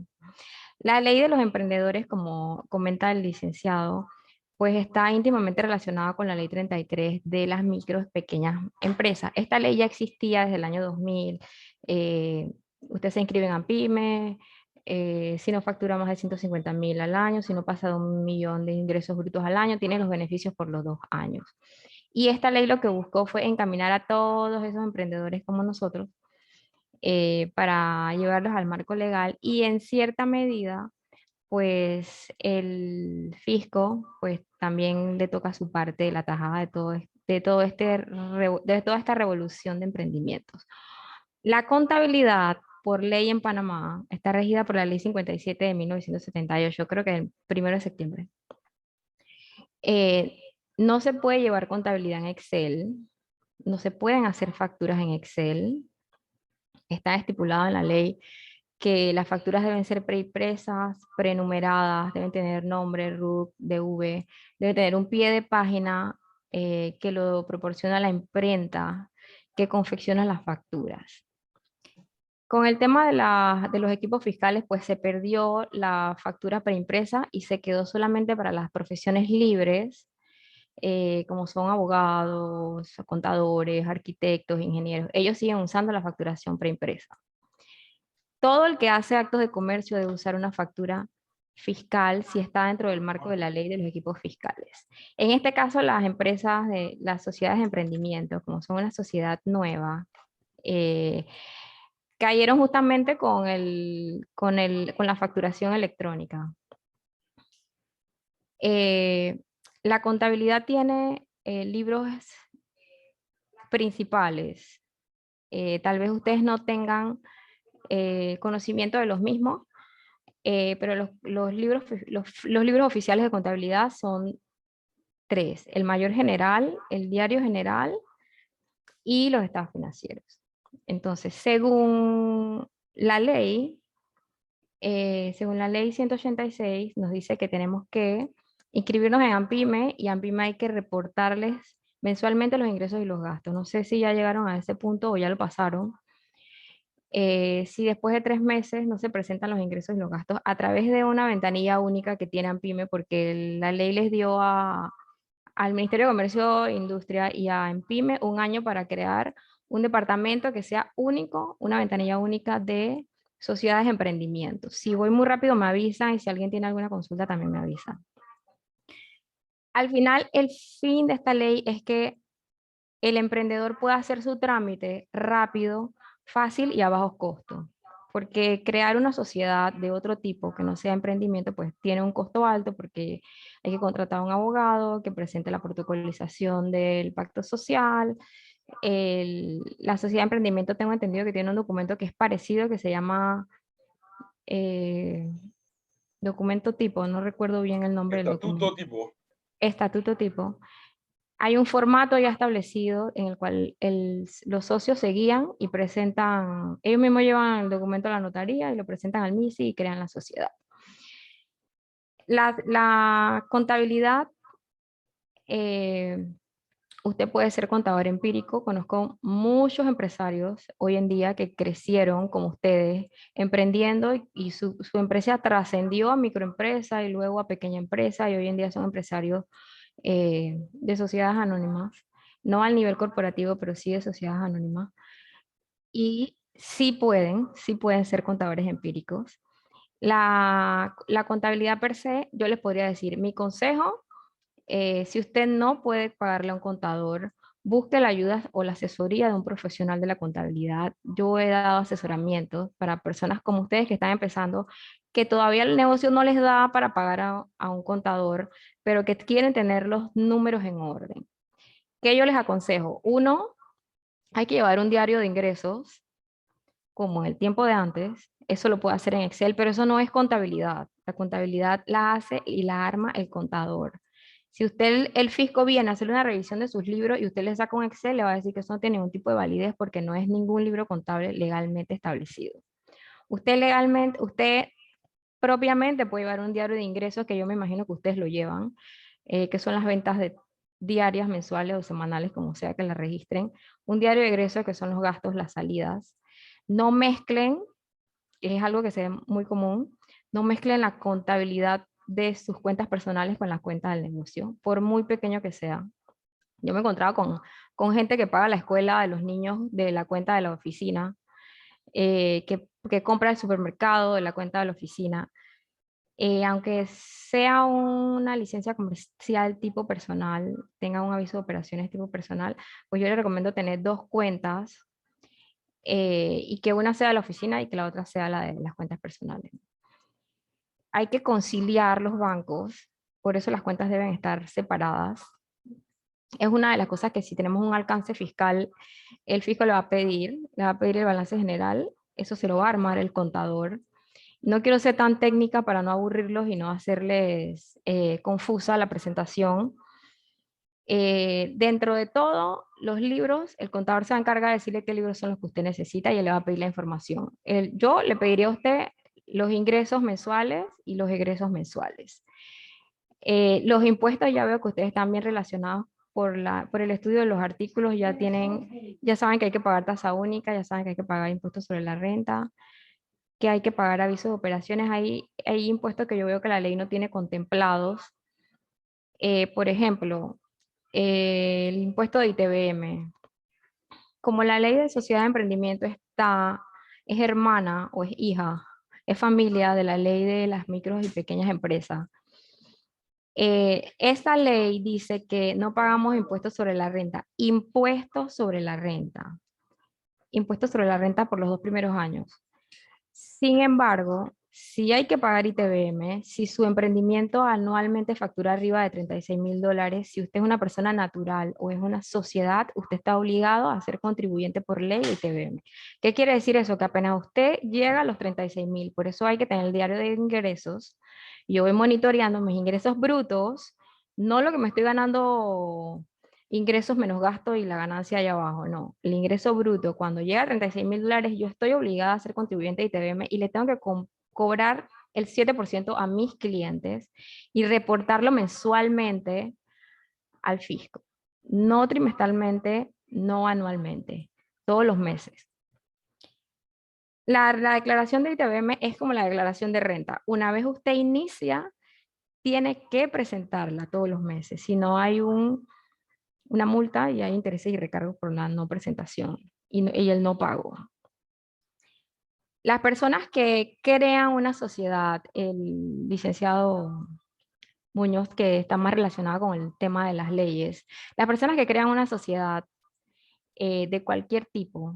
La ley de los emprendedores, como comenta el licenciado, pues está íntimamente relacionada con la ley 33 de las micro y pequeñas empresas. Esta ley ya existía desde el año 2000. Usted se inscribe en AMPYME, si no factura más de 150.000 al año, si no pasa de 1.000.000 de ingresos brutos al año, tiene los beneficios por los 2 años. Y esta ley lo que buscó fue encaminar a todos esos emprendedores como nosotros para llevarlos al marco legal y en cierta medida, pues el fisco pues también le toca su parte de la tajada de toda esta revolución de emprendimientos. La contabilidad por ley en Panamá está regida por la ley 57 de 1978, creo que el 1 de septiembre. No se puede llevar contabilidad en Excel, no se pueden hacer facturas en Excel. Está estipulado en la ley que las facturas deben ser preimpresas, prenumeradas, deben tener nombre, RUC, DV, debe tener un pie de página que lo proporciona la imprenta que confecciona las facturas. Con el tema de los equipos fiscales, pues se perdió la factura preimpresa y se quedó solamente para las profesiones libres, como son abogados, contadores, arquitectos, ingenieros. Ellos siguen usando la facturación preimpresa. Todo el que hace actos de comercio debe usar una factura fiscal si está dentro del marco de la ley de los equipos fiscales. En este caso, las empresas de las sociedades de emprendimiento, como son una sociedad nueva, cayeron justamente con la facturación electrónica. La contabilidad tiene libros principales. Tal vez ustedes no tengan conocimiento de los mismos, pero los libros oficiales de contabilidad son 3: el Mayor General, el Diario General y los estados financieros. Entonces, según la ley 186, nos dice que tenemos que inscribirnos en AMPYME y AMPYME hay que reportarles mensualmente los ingresos y los gastos. No sé si ya llegaron a ese punto o ya lo pasaron. Si después de 3 meses no se presentan los ingresos y los gastos a través de una ventanilla única que tiene AMPYME, porque la ley les dio al Ministerio de Comercio e Industria y a AMPYME un año para crear un departamento que sea único, una ventanilla única de sociedades de emprendimiento. Si voy muy rápido me avisan y si alguien tiene alguna consulta también me avisa. Al final, el fin de esta ley es que el emprendedor pueda hacer su trámite rápido, fácil y a bajos costos. Porque crear una sociedad de otro tipo que no sea emprendimiento, pues tiene un costo alto porque hay que contratar a un abogado que presente la protocolización del pacto social. La sociedad de emprendimiento tengo entendido que tiene un documento que es parecido, que se llama documento tipo, no recuerdo bien el nombre del documento. Estatuto tipo. Estatuto tipo. Hay un formato ya establecido en el cual los socios se guían y presentan, ellos mismos llevan el documento a la notaría y lo presentan al MISI y crean la sociedad. La contabilidad, usted puede ser contador empírico. Conozco muchos empresarios hoy en día que crecieron como ustedes, emprendiendo y su empresa trascendió a microempresa y luego a pequeña empresa y hoy en día son empresarios de sociedades anónimas, no al nivel corporativo, pero sí de sociedades anónimas. Y sí pueden ser contadores empíricos. La contabilidad per se, yo les podría decir, mi consejo, si usted no puede pagarle a un contador, busque la ayuda o la asesoría de un profesional de la contabilidad. Yo he dado asesoramiento para personas como ustedes que están empezando, que todavía el negocio no les da para pagar a un contador, pero que quieren tener los números en orden. ¿Qué yo les aconsejo? Uno, hay que llevar un diario de ingresos, como en el tiempo de antes. Eso lo puede hacer en Excel, pero eso no es contabilidad. La contabilidad la hace y la arma el contador. Si usted, el fisco viene a hacer una revisión de sus libros y usted le saca un Excel, le va a decir que eso no tiene ningún tipo de validez porque no es ningún libro contable legalmente establecido. Usted propiamente puede llevar un diario de ingresos, que yo me imagino que ustedes lo llevan, que son las ventas diarias, mensuales o semanales, como sea que la registren. Un diario de ingresos, que son los gastos, las salidas. No mezclen, es algo que se ve muy común, no mezclen la contabilidad de sus cuentas personales con las cuentas del negocio, por muy pequeño que sea. Yo me he encontrado con gente que paga la escuela de los niños de la cuenta de la oficina, que compra el supermercado de la cuenta de la oficina. Aunque sea una licencia comercial tipo personal, tenga un aviso de operaciones tipo personal, pues yo le recomiendo tener 2 cuentas, y que una sea la oficina y que la otra sea la de las cuentas personales. Hay que conciliar los bancos, por eso las cuentas deben estar separadas. Es una de las cosas que si tenemos un alcance fiscal, el fisco le va a pedir el balance general, eso se lo va a armar el contador. No quiero ser tan técnica para no aburrirlos y no hacerles confusa la presentación. Dentro de todo, los libros, el contador se va a encargar de decirle qué libros son los que usted necesita y él le va a pedir la información. Yo le pediría a usted los ingresos mensuales y los egresos mensuales. Los impuestos, ya veo que ustedes están bien relacionados por el estudio de los artículos, ya saben que hay que pagar tasa única, ya saben que hay que pagar impuestos sobre la renta, que hay que pagar avisos de operaciones. Hay impuestos que yo veo que la ley no tiene contemplados. Por ejemplo, el impuesto de ITBM. Como la ley de sociedad de emprendimiento es hermana o es hija, es familia de la ley de las micros y pequeñas empresas. Esta ley dice que no pagamos impuestos sobre la renta, impuestos sobre la renta. Impuestos sobre la renta por los 2 primeros años. Sin embargo, si hay que pagar ITBM, si su emprendimiento anualmente factura arriba de $36,000, si usted es una persona natural o es una sociedad, usted está obligado a ser contribuyente por ley de ITBM. ¿Qué quiere decir eso? Que apenas usted llega a los 36,000, por eso hay que tener el diario de ingresos. Yo voy monitoreando mis ingresos brutos, no lo que me estoy ganando, ingresos menos gastos y la ganancia allá abajo, no. El ingreso bruto, cuando llega a $36,000, yo estoy obligada a ser contribuyente de ITBM y le tengo que cobrar el 7% a mis clientes y reportarlo mensualmente al fisco. No trimestralmente, no anualmente, todos los meses. La declaración de ITBM es como la declaración de renta. Una vez usted inicia, tiene que presentarla todos los meses. Si no, hay una multa y hay intereses y recargos por la no presentación y el no pago. Las personas que crean una sociedad, el licenciado Muñoz, que está más relacionado con el tema de las leyes, las personas que crean una sociedad de cualquier tipo,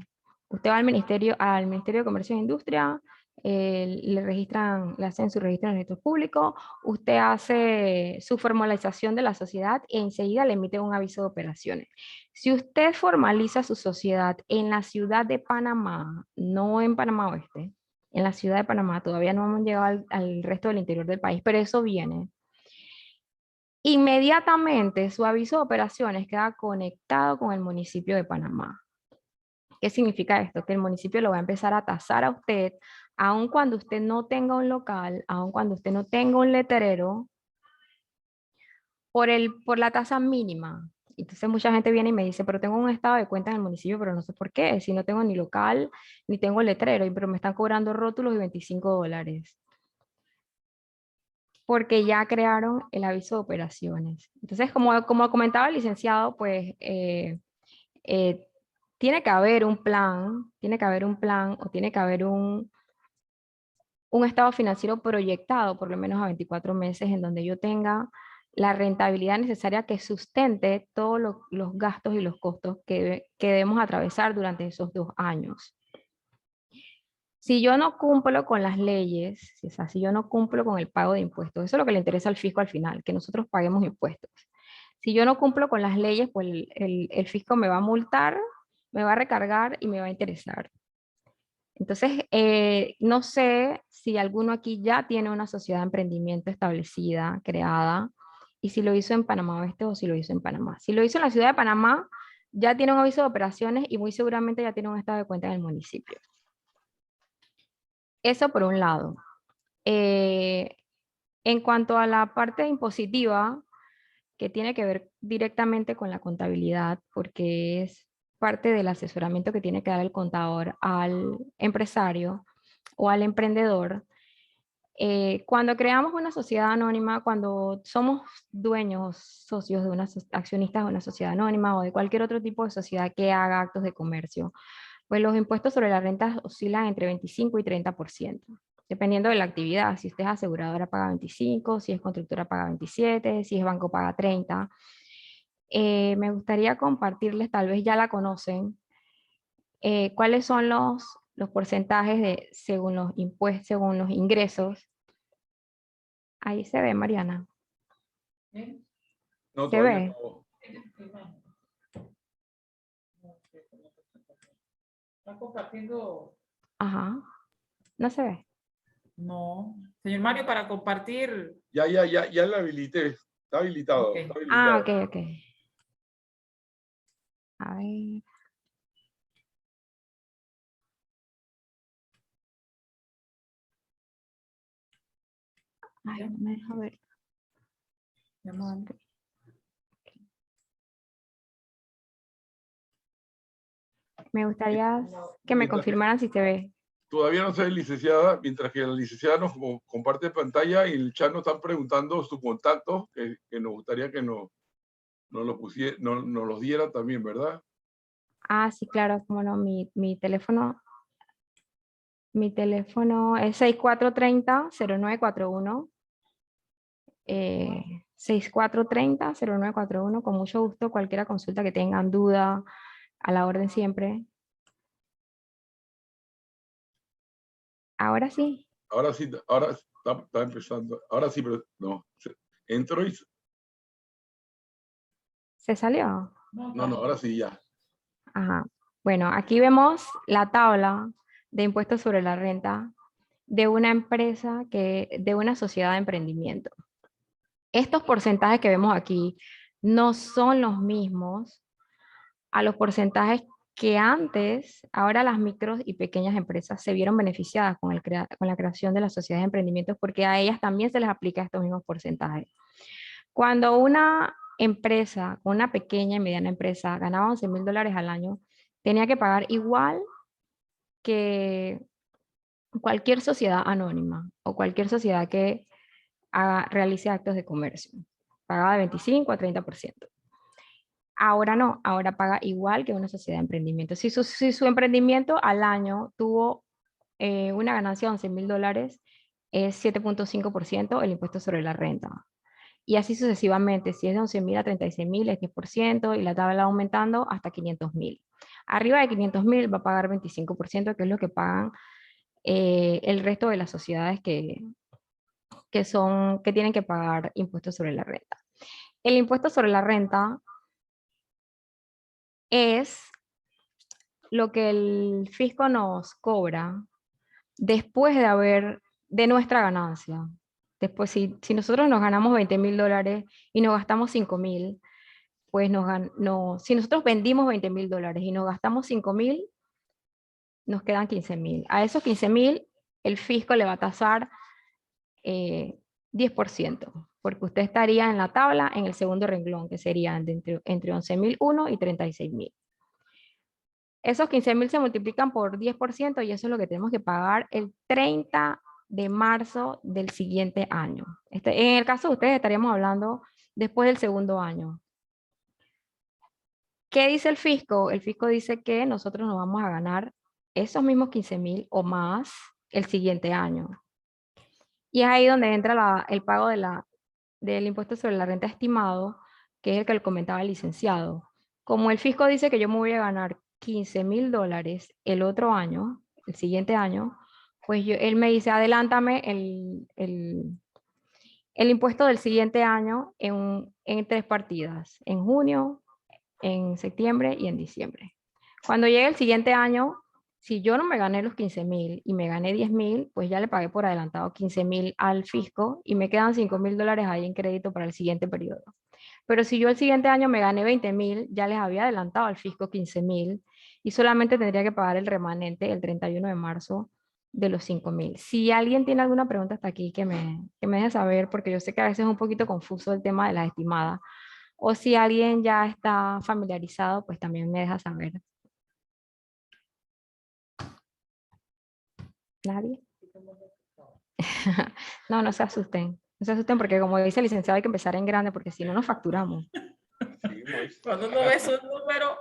usted va al Ministerio de Comercio e Industria, le hacen su registro en el registro público, usted hace su formalización de la sociedad y enseguida le emite un aviso de operaciones. Si usted formaliza su sociedad en la ciudad de Panamá, no en Panamá Oeste, en la ciudad de Panamá, todavía no hemos llegado al resto del interior del país, pero eso viene. Inmediatamente su aviso de operaciones queda conectado con el municipio de Panamá. ¿Qué significa esto? Que el municipio lo va a empezar a tasar a usted, aun cuando usted no tenga un local, aun cuando usted no tenga un letrero, por la tasa mínima. Entonces mucha gente viene y me dice, pero tengo un estado de cuenta en el municipio, pero no sé por qué, si no tengo ni local, ni tengo letrero, pero me están cobrando rótulos de $25. Porque ya crearon el aviso de operaciones. Entonces, como comentaba el licenciado, pues tiene que haber un plan, o tiene que haber un estado financiero proyectado por lo menos a 24 meses en donde yo tenga la rentabilidad necesaria que sustente todos los gastos y los costos que debemos atravesar durante esos 2 años. Si yo no cumplo con las leyes, si yo no cumplo con el pago de impuestos, eso es lo que le interesa al fisco al final, que nosotros paguemos impuestos. Si yo no cumplo con las leyes, pues el fisco me va a multar, me va a recargar y me va a interesar. Entonces, no sé si alguno aquí ya tiene una sociedad de emprendimiento establecida, creada, y si lo hizo en Panamá Oeste o si lo hizo en Panamá. Si lo hizo en la ciudad de Panamá, ya tiene un aviso de operaciones y muy seguramente ya tiene un estado de cuenta en el municipio. Eso por un lado. En cuanto a la parte impositiva, que tiene que ver directamente con la contabilidad, porque es parte del asesoramiento que tiene que dar el contador al empresario o al emprendedor. Cuando creamos una sociedad anónima, cuando somos dueños, socios de accionistas de una sociedad anónima o de cualquier otro tipo de sociedad que haga actos de comercio, pues los impuestos sobre la renta oscilan entre 25 y 30%, dependiendo de la actividad. Si usted es aseguradora, paga 25, si es constructora, paga 27, si es banco, paga 30. Me gustaría compartirles, tal vez ya la conocen, cuáles son los porcentajes según los impuestos, según los ingresos. Ahí se ve, Mariana. No, ¿Se todavía ve? no. ¿Está compartiendo? Ajá. ¿No se ve? No. Señor Mario, para compartir. Ya la habilité. Está habilitado. Ok. Está Ah, habilitado. ok. A ver. Ay, no me deja ver. Me gustaría que me Mientras que confirmaran si se ve. todavía no sé, licenciada, mientras que la licenciada nos comparte pantalla y en el chat nos están preguntando su contacto, que nos gustaría que nos los diera también, ¿verdad? Ah, sí, claro, como no, mi teléfono es 6430-0941. 6430-0941, con mucho gusto, cualquier consulta que tengan, duda, a la orden siempre. Ahora sí. Ahora sí, ahora está empezando. Ahora sí, pero no. Entro y... ¿Se salió? No, ahora sí ya. Ajá. Bueno, aquí vemos la tabla de impuestos sobre la renta de una empresa, de una sociedad de emprendimiento. Estos porcentajes que vemos aquí no son los mismos a los porcentajes que antes. Ahora las micros y pequeñas empresas se vieron beneficiadas con la creación de las sociedades de emprendimientos, porque a ellas también se les aplica estos mismos porcentajes. Cuando una empresa, una pequeña y mediana empresa, ganaba $11,000 al año, tenía que pagar igual que cualquier sociedad anónima o cualquier sociedad que realice actos de comercio. Pagaba de 25 a 30%. Ahora no, ahora paga igual que una sociedad de emprendimiento. Si su emprendimiento al año tuvo una ganancia de $11,000, es 7.5% el impuesto sobre la renta. Y así sucesivamente, si es de 11,000 a 36,000 es 10%, y la tabla va aumentando hasta 500,000. Arriba de 500,000 va a pagar 25%, que es lo que pagan el resto de las sociedades que tienen que pagar impuestos sobre la renta. El impuesto sobre la renta es lo que el fisco nos cobra después de nuestra ganancia. Después, si nosotros nos ganamos $20,000 y nos gastamos 5,000, pues si nosotros vendimos $20,000 y nos gastamos 5,000, nos quedan 15,000. A esos 15,000, el fisco le va a tasar 10%, porque usted estaría en la tabla en el segundo renglón, que serían entre 11,001 y 36,000. Esos 15,000 se multiplican por 10% y eso es lo que tenemos que pagar el 30 de marzo del siguiente año. En el caso de ustedes estaríamos hablando después del segundo año. ¿Qué dice el fisco? El fisco dice que nosotros nos vamos a ganar esos mismos 15,000 o más el siguiente año. Y es ahí donde entra el pago del impuesto sobre la renta estimado, que es el que le comentaba el licenciado. Como el fisco dice que yo me voy a ganar $15,000 el otro año, el siguiente año, pues él me dice, adelántame el impuesto del siguiente año en 3 partidas, en junio, en septiembre y en diciembre. Cuando llegue el siguiente año, Si yo no me gané los 15.000 y me gané 10.000, pues ya le pagué por adelantado 15.000 al fisco y me quedan $5.000 ahí en crédito para el siguiente periodo. Pero si yo el siguiente año me gané 20.000, ya les había adelantado al fisco 15.000 y solamente tendría que pagar el remanente el 31 de marzo de los 5.000. Si alguien tiene alguna pregunta hasta aquí, que me deje saber, porque yo sé que a veces es un poquito confuso el tema de las estimadas. O si alguien ya está familiarizado, pues también me deja saber. ¿Nadie? No, no se asusten. No se asusten porque como dice el licenciado hay que empezar en grande porque si no nos facturamos. Sí, no es- Cuando uno ve esos números,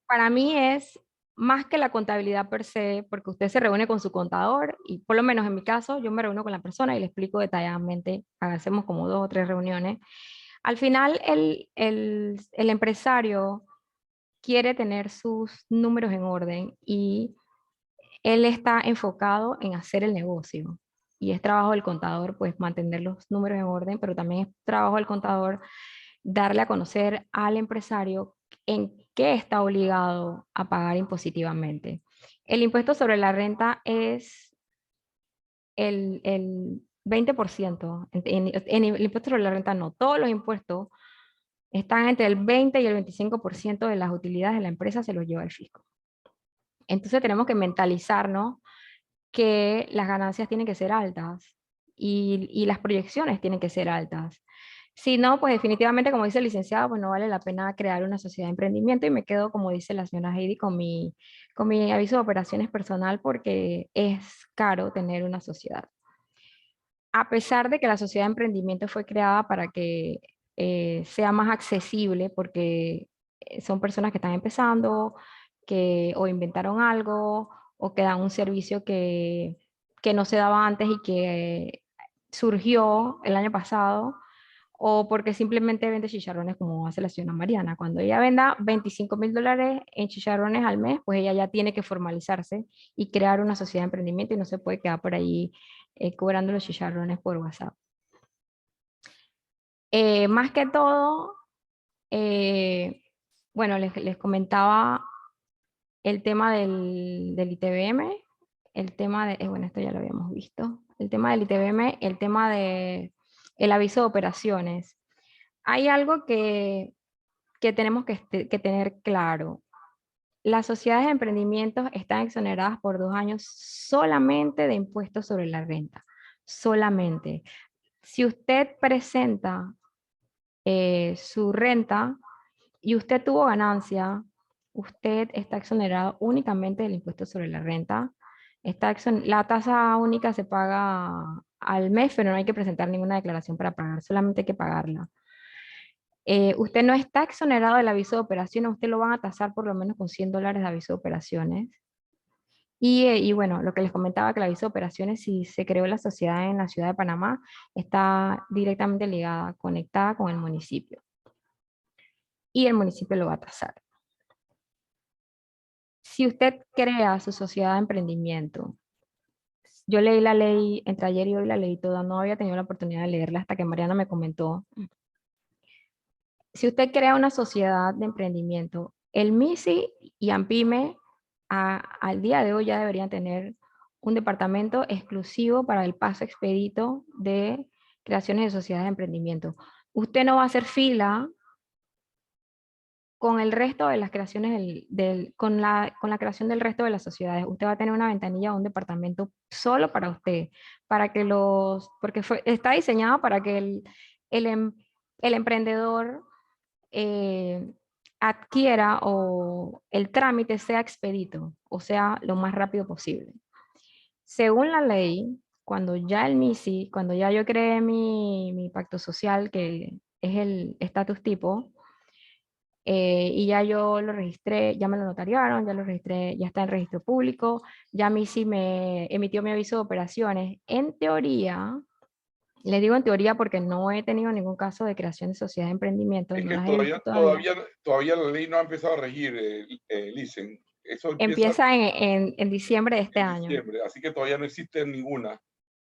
Para mí es más que la contabilidad per se, porque usted se reúne con su contador y por lo menos en mi caso yo me reúno con la persona y le explico detalladamente, hacemos como 2 o 3 reuniones. Al final el empresario quiere tener sus números en orden y él está enfocado en hacer el negocio. Y es trabajo del contador, pues, mantener los números en orden, pero también es trabajo del contador darle a conocer al empresario en qué está obligado a pagar impositivamente. El impuesto sobre la renta es el 20%. En el impuesto sobre la renta no, todos los impuestos están entre el 20 y el 25% de las utilidades de la empresa se los lleva el fisco. Entonces tenemos que mentalizarnos que las ganancias tienen que ser altas y las proyecciones tienen que ser altas. Si no, pues definitivamente, como dice el licenciado, pues no vale la pena crear una sociedad de emprendimiento y me quedo, como dice la señora Heidi, con mi aviso de operaciones personal porque es caro tener una sociedad. A pesar de que la sociedad de emprendimiento fue creada para que sea más accesible, porque son personas que están empezando, que o inventaron algo, o que dan un servicio que no se daba antes y que surgió el año pasado, o porque simplemente vende chicharrones como hace la señora Mariana. Cuando ella venda $25.000 en chicharrones al mes, pues ella ya tiene que formalizarse y crear una sociedad de emprendimiento y no se puede quedar por ahí cobrando los chicharrones por WhatsApp. Más que todo, bueno, les comentaba el tema del ITBM, el tema de, bueno, esto ya lo habíamos visto, el tema del ITBM, el tema de el aviso de operaciones. Hay algo que tenemos que tener claro. Las sociedades de emprendimientos están exoneradas por 2 años solamente de impuestos sobre la renta. Solamente. Si usted presenta su renta y usted tuvo ganancia, usted está exonerado únicamente del impuesto sobre la renta. La tasa única se paga al mes, pero no hay que presentar ninguna declaración para pagar, solamente hay que pagarla. Usted no está exonerado del aviso de operaciones, usted lo van a tasar por lo menos con $100 de aviso de operaciones. Y bueno, lo que les comentaba, que el aviso de operaciones, si se creó la sociedad en la ciudad de Panamá, está directamente ligada, conectada con el municipio. Y el municipio lo va a tasar. Si usted crea su sociedad de emprendimiento, yo leí la ley, entre ayer y hoy la leí toda, no había tenido la oportunidad de leerla hasta que Mariana me comentó. Si usted crea una sociedad de emprendimiento, el MISI y AMPIME al día de hoy ya deberían tener un departamento exclusivo para el paso expedito de creaciones de sociedades de emprendimiento. Usted no va a hacer fila con el resto de las creaciones con la creación del resto de las sociedades. Usted va a tener una ventanilla o un departamento solo para usted, para que porque está diseñado para que el emprendedor adquiera o el trámite sea expedito, o sea, lo más rápido posible. Según la ley, cuando ya el MISI, cuando ya yo creé mi pacto social, que es el estatus tipo, y ya yo lo registré, ya me lo notariaron, ya lo registré, ya está en registro público, ya MISI me emitió mi aviso de operaciones. En teoría, les digo en teoría porque no he tenido ningún caso de creación de sociedad de emprendimiento, Es no que las he visto todavía. todavía la ley no ha empezado a regir, Licen. Eso Empieza en diciembre de este en año. diciembre, así que todavía no existe ninguna.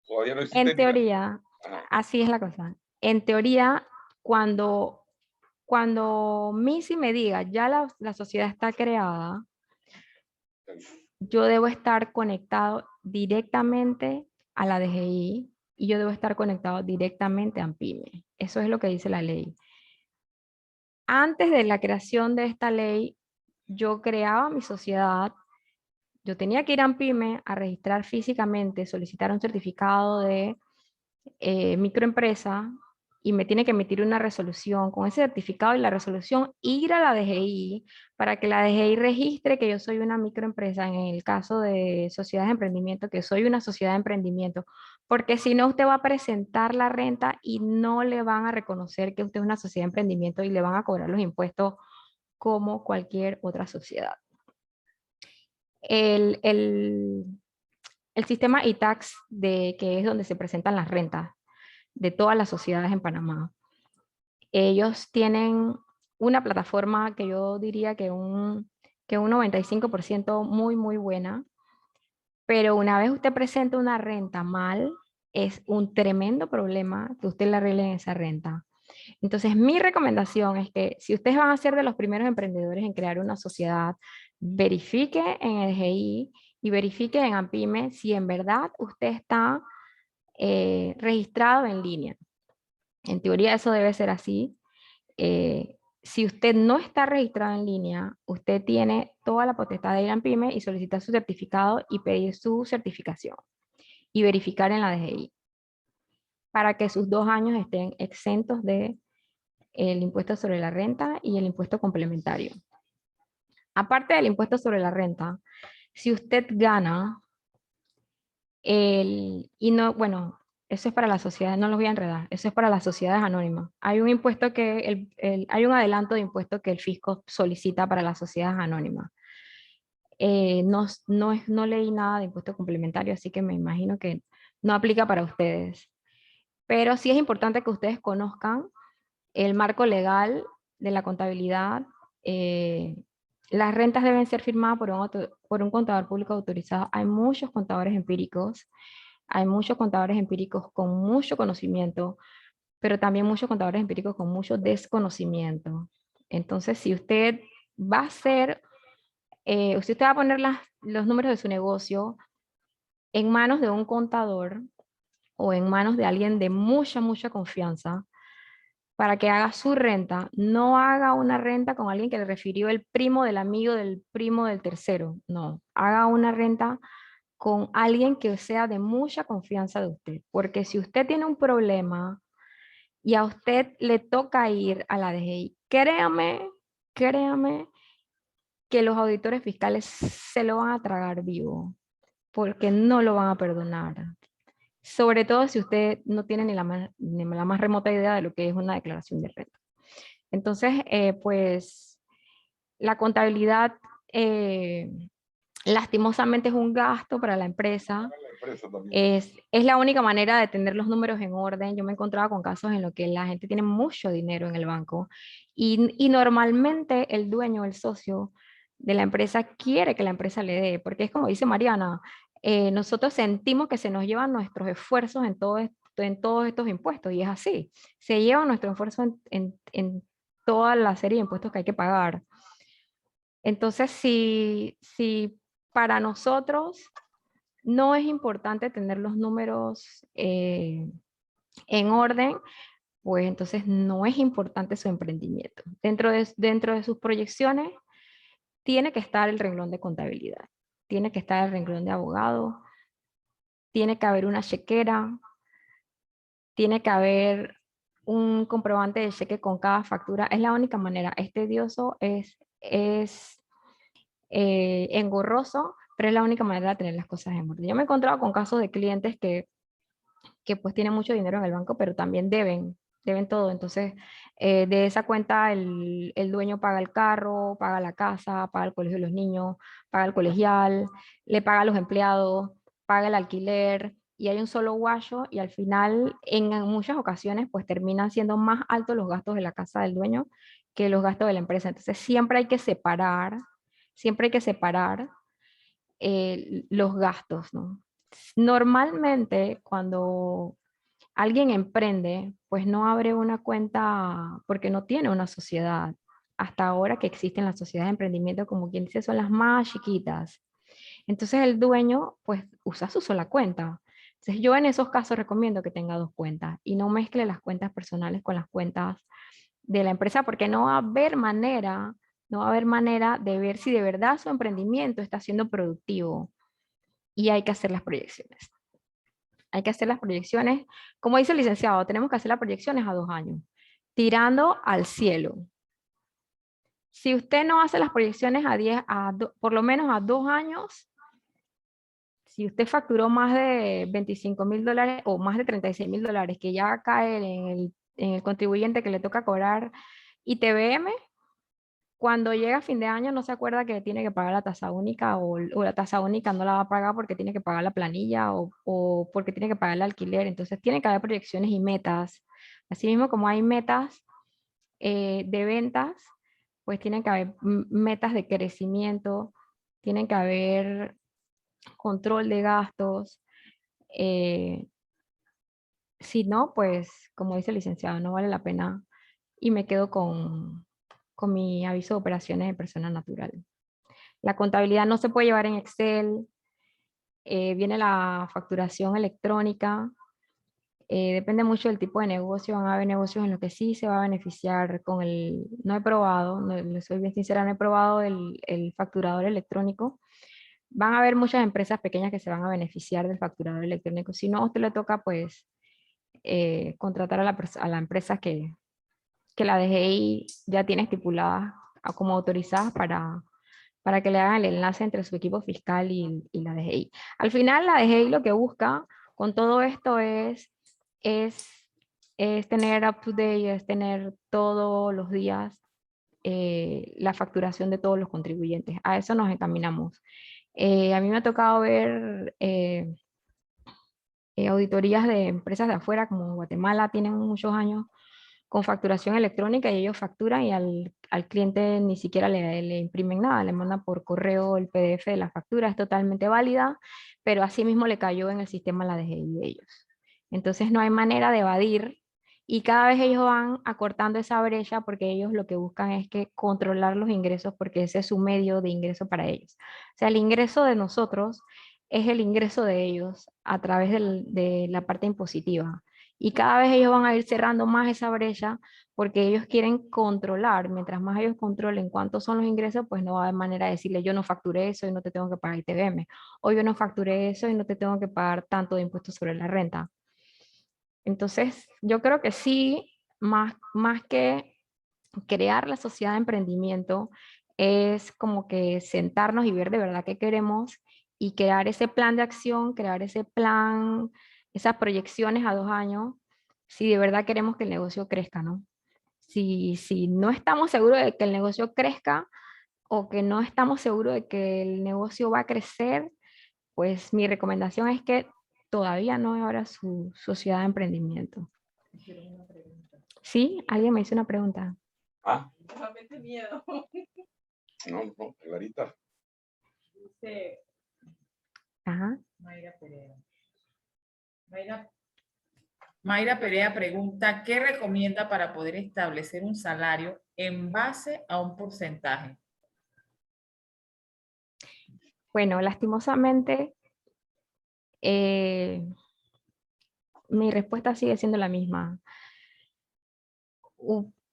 Todavía no existe En teoría, Ajá. así es la cosa. En teoría, cuando cuando Missy me diga, ya la sociedad está creada, yo debo estar conectado directamente a la DGI y yo debo estar conectado directamente a AMPIME. Eso es lo que dice la ley. Antes de la creación de esta ley, yo creaba mi sociedad, yo tenía que ir a AMPIME a registrar físicamente, solicitar un certificado de microempresa y me tiene que emitir una resolución con ese certificado y la resolución, ir a la DGI para que la DGI registre que yo soy una microempresa, en el caso de sociedades de emprendimiento, que soy una sociedad de emprendimiento, porque si no usted va a presentar la renta y no le van a reconocer que usted es una sociedad de emprendimiento y le van a cobrar los impuestos como cualquier otra sociedad. El sistema e-tax, que es donde se presentan las rentas de todas las sociedades en Panamá, ellos tienen una plataforma que yo diría que un 95% muy, muy buena, pero una vez usted presenta una renta mal, es un tremendo problema que usted le arregle esa renta. Entonces, mi recomendación es que si ustedes van a ser de los primeros emprendedores en crear una sociedad, verifique en el GI y verifique en AMPIME si en verdad usted está registrado en línea. En teoría eso debe ser así. Si usted no está registrado en línea, usted tiene toda la potestad de ir a AMPIME y solicitar su certificado y pedir su certificación y verificar en la DGI para que sus 2 años estén exentos de el impuesto sobre la renta y el impuesto complementario. Aparte del impuesto sobre la renta, si usted gana y no, bueno, eso es para la sociedad, no los voy a enredar, eso es para las sociedades anónimas. Hay un impuesto que, hay un adelanto de impuesto que el fisco solicita para las sociedades anónimas. No leí nada de impuesto complementario, así que me imagino que no aplica para ustedes. Pero sí es importante que ustedes conozcan el marco legal de la contabilidad. Las rentas deben ser firmadas por un contador público autorizado. Hay muchos contadores empíricos. Hay muchos contadores empíricos con mucho conocimiento, pero también muchos contadores empíricos con mucho desconocimiento. Entonces, si usted va a hacer, si usted va a poner los números de su negocio en manos de un contador o en manos de alguien de mucha, mucha confianza, para que haga su renta, no haga una renta con alguien que le refirió el primo del amigo del primo del tercero. No, haga una renta con alguien que sea de mucha confianza de usted. Porque si usted tiene un problema y a usted le toca ir a la DGI, créame que los auditores fiscales se lo van a tragar vivo, porque no lo van a perdonar. Sobre todo si usted no tiene ni la más remota idea de lo que es una declaración de renta. Entonces, pues, la contabilidad lastimosamente es un gasto para la empresa. Es la única manera de tener los números en orden. Yo me he encontrado con casos en los que la gente tiene mucho dinero en el banco y normalmente el dueño, el socio de la empresa quiere que la empresa le dé, porque es como dice Mariana, nosotros sentimos que se nos llevan nuestros esfuerzos en todos estos impuestos y es así. Se lleva nuestro esfuerzo en toda la serie de impuestos que hay que pagar. Entonces, si para nosotros no es importante tener los números en orden, pues entonces no es importante su emprendimiento. Dentro de sus proyecciones tiene que estar el renglón de contabilidad, tiene que estar el renglón de abogado, tiene que haber una chequera, tiene que haber un comprobante de cheque con cada factura. Es la única manera. Es tedioso, es engorroso, pero es la única manera de tener las cosas en orden. Yo me he encontrado con casos de clientes que pues tienen mucho dinero en el banco, pero también deben todo. Entonces, de esa cuenta el dueño paga el carro, paga la casa, paga el colegio de los niños, paga el colegial, le paga a los empleados, paga el alquiler, y hay un solo guayo, y al final, en muchas ocasiones, pues terminan siendo más altos los gastos de la casa del dueño que los gastos de la empresa. Entonces, siempre hay que separar los gastos, ¿no? Normalmente, cuando alguien emprende, pues no abre una cuenta porque no tiene una sociedad. Hasta ahora que existen las sociedades de emprendimiento, como quien dice, son las más chiquitas. Entonces el dueño pues usa su sola cuenta. Entonces yo en esos casos recomiendo que tenga dos cuentas y no mezcle las cuentas personales con las cuentas de la empresa, porque no va a haber manera, no va a haber manera de ver si de verdad su emprendimiento está siendo productivo. Y hay que hacer las proyecciones. Hay que hacer las proyecciones, como dice el licenciado, tenemos que hacer las proyecciones a 2 años, tirando al cielo. Si usted no hace las proyecciones por lo menos a 2 años, si usted facturó más de $25,000 o más de $36,000, que ya cae en el contribuyente que le toca cobrar ITBM, cuando llega a fin de año no se acuerda que tiene que pagar la tasa única o la tasa única no la va a pagar porque tiene que pagar la planilla o porque tiene que pagar el alquiler. Entonces tiene que haber proyecciones y metas. Asimismo, como hay metas de ventas, pues tienen que haber metas de crecimiento, tienen que haber control de gastos. Si no, pues como dice el licenciado, no vale la pena y me quedo con mi aviso de operaciones de persona natural. La contabilidad no se puede llevar en Excel, viene la facturación electrónica, depende mucho del tipo de negocio. Van a haber negocios en los que sí se va a beneficiar con no he probado, no soy bien sincera, no he probado el facturador electrónico. Van a haber muchas empresas pequeñas que se van a beneficiar del facturador electrónico. Si no, a usted le toca pues contratar a la empresa que la DGI ya tiene estipuladas como autorizadas para que le hagan el enlace entre su equipo fiscal y la DGI. Al final, la DGI lo que busca con todo esto es tener up to date, es tener todos los días la facturación de todos los contribuyentes. A eso nos encaminamos. A mí me ha tocado ver auditorías de empresas de afuera, como Guatemala, tienen muchos años con facturación electrónica y ellos facturan y al cliente ni siquiera le imprimen nada, le mandan por correo el PDF de la factura, es totalmente válida, pero así mismo le cayó en el sistema la DGI de ellos. Entonces no hay manera de evadir y cada vez ellos van acortando esa brecha porque ellos lo que buscan es que controlar los ingresos porque ese es su medio de ingreso para ellos. O sea, el ingreso de nosotros es el ingreso de ellos a través de la parte impositiva. Y cada vez ellos van a ir cerrando más esa brecha porque ellos quieren controlar. Mientras más ellos controlen cuántos son los ingresos, pues no va a haber manera de decirle yo no facturé eso y no te tengo que pagar ITBM. O yo no facturé eso y no te tengo que pagar tanto de impuestos sobre la renta. Entonces, yo creo que sí, más que crear la sociedad de emprendimiento, es como que sentarnos y ver de verdad qué queremos y crear ese plan de acción, crear ese plan, esas proyecciones a 2 años, si de verdad queremos que el negocio crezca, ¿no? Si no estamos seguros de que el negocio crezca o que no estamos seguros de que el negocio va a crecer, pues mi recomendación es que todavía no abra su sociedad de emprendimiento. ¿Sí? ¿Alguien me hizo una pregunta? Ah, Déjame miedo. no, clarita. Dice Ajá. Mayra Perea. Mayra Perea pregunta, ¿qué recomienda para poder establecer un salario en base a un porcentaje? Bueno, lastimosamente, mi respuesta sigue siendo la misma.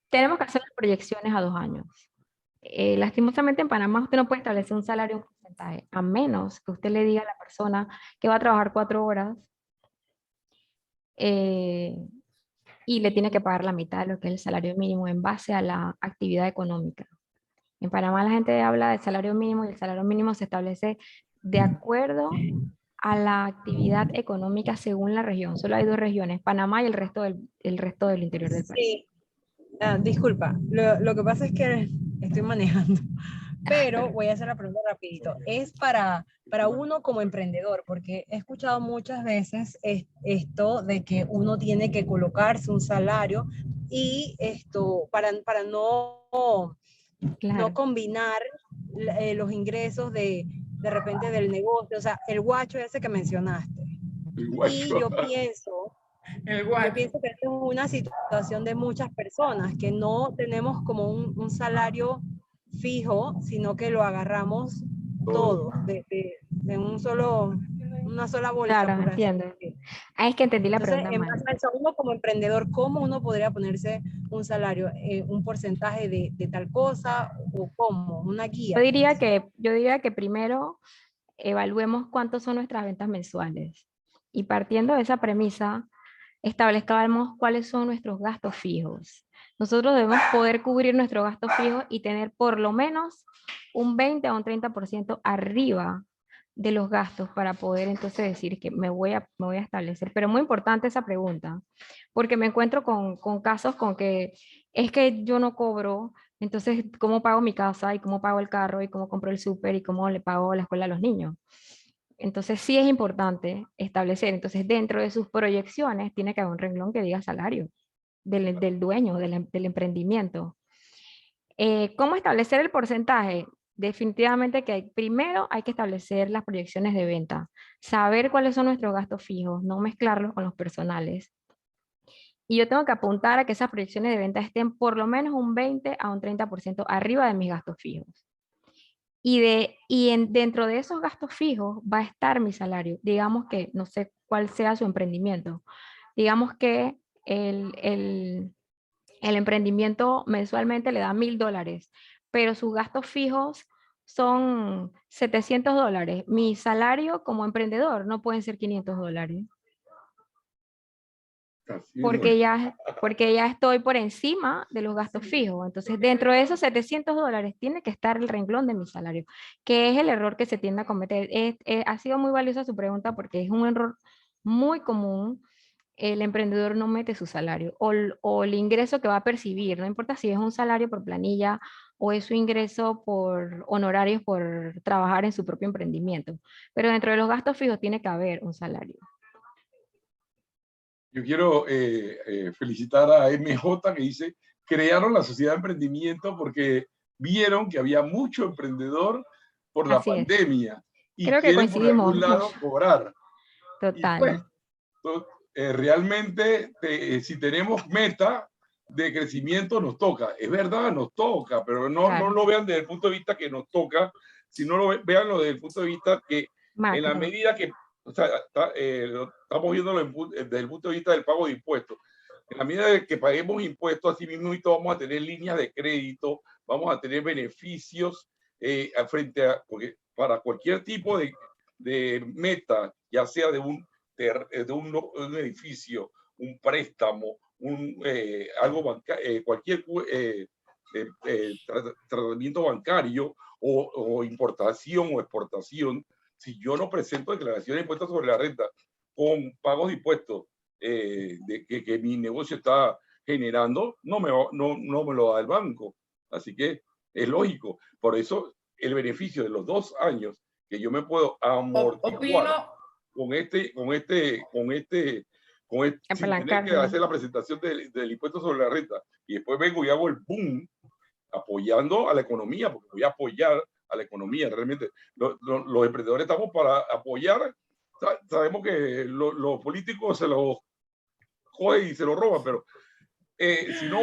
Tenemos que hacer las proyecciones a 2 años. Lastimosamente en Panamá usted no puede establecer un salario en un porcentaje, a menos que usted le diga a la persona que va a trabajar 4 horas y le tiene que pagar la mitad de lo que es el salario mínimo en base a la actividad económica. En Panamá la gente habla de salario mínimo y el salario mínimo se establece de acuerdo a la actividad económica según la región. Solo hay 2 regiones, Panamá y el resto del interior del país. Sí. Disculpa, lo que pasa es que estoy manejando, pero voy a hacer la pregunta rapidito. Es para uno como emprendedor, porque he escuchado muchas veces esto de que uno tiene que colocarse un salario y esto para no combinar los ingresos de repente del negocio, o sea, el guacho ese que mencionaste. Y yo pienso El Yo guacho. pienso que esta es una situación de muchas personas, que no tenemos como un salario fijo, sino que lo agarramos todo de un solo, una sola bolsa, Claro, por así entiendo. decirlo. Ah, es que entendí la Entonces, pregunta en mal. base a eso, uno como emprendedor, ¿cómo uno podría ponerse un salario, un porcentaje de tal cosa, o cómo? Una guía. Yo diría que primero evaluemos cuántos son nuestras ventas mensuales. Y partiendo de esa premisa, establezcamos cuáles son nuestros gastos fijos. Nosotros debemos poder cubrir nuestros gastos fijos y tener por lo menos un 20 a un 30% arriba de los gastos para poder entonces decir que me voy a establecer. Pero muy importante esa pregunta, porque me encuentro con casos con que es que yo no cobro, entonces ¿cómo pago mi casa y cómo pago el carro y cómo compro el súper y cómo le pago la escuela a los niños? Entonces sí es importante establecer, entonces dentro de sus proyecciones tiene que haber un renglón que diga salario del dueño, del emprendimiento. ¿Cómo establecer el porcentaje? Definitivamente que primero hay que establecer las proyecciones de venta, saber cuáles son nuestros gastos fijos, no mezclarlos con los personales. Y yo tengo que apuntar a que esas proyecciones de venta estén por lo menos un 20 a un 30% arriba de mis gastos fijos. Dentro de esos gastos fijos va a estar mi salario. Digamos que, no sé cuál sea su emprendimiento. Digamos que el emprendimiento mensualmente le da $1,000, pero sus gastos fijos son $700. Mi salario como emprendedor no pueden ser $500. Así mismo. Porque ya estoy por encima de los gastos fijos. Entonces, dentro de esos $700 tiene que estar el renglón de mi salario, que es el error que se tiende a cometer. Ha sido muy valiosa su pregunta porque es un error muy común. El emprendedor no mete su salario o el ingreso que va a percibir, no importa si es un salario por planilla o es su ingreso por honorarios por trabajar en su propio emprendimiento. Pero dentro de los gastos fijos tiene que haber un salario. Yo quiero felicitar a MJ que dice, crearon la sociedad de emprendimiento porque vieron que había mucho emprendedor por la Así es. pandemia y Creo que quieren por algún coincidimos lado mucho. cobrar. Total. Realmente, si tenemos meta de crecimiento, nos toca. Es verdad, nos toca, pero no, Claro. no lo vean desde el punto de vista que nos toca, sino veanlo desde el punto de vista que en la medida que, o sea, estamos viéndolo desde el punto de vista del pago de impuestos. En la medida de que paguemos impuestos, así mismo vamos a tener líneas de crédito, vamos a tener beneficios porque para cualquier tipo de meta, ya sea de un edificio, un préstamo, algo bancario, cualquier tratamiento bancario o importación o exportación, si yo no presento declaración de impuestos sobre la renta con pagos de impuestos que mi negocio está generando, no me lo da el banco. Así que es lógico. Por eso el beneficio de los 2 años que yo me puedo amortiguar sin tener que hacer la presentación del impuesto sobre la renta y después vengo y hago el boom apoyando a la economía, porque voy a apoyar a la economía. Realmente los emprendedores estamos para apoyar. Sabemos que los políticos se los cogen y se los roban, pero si no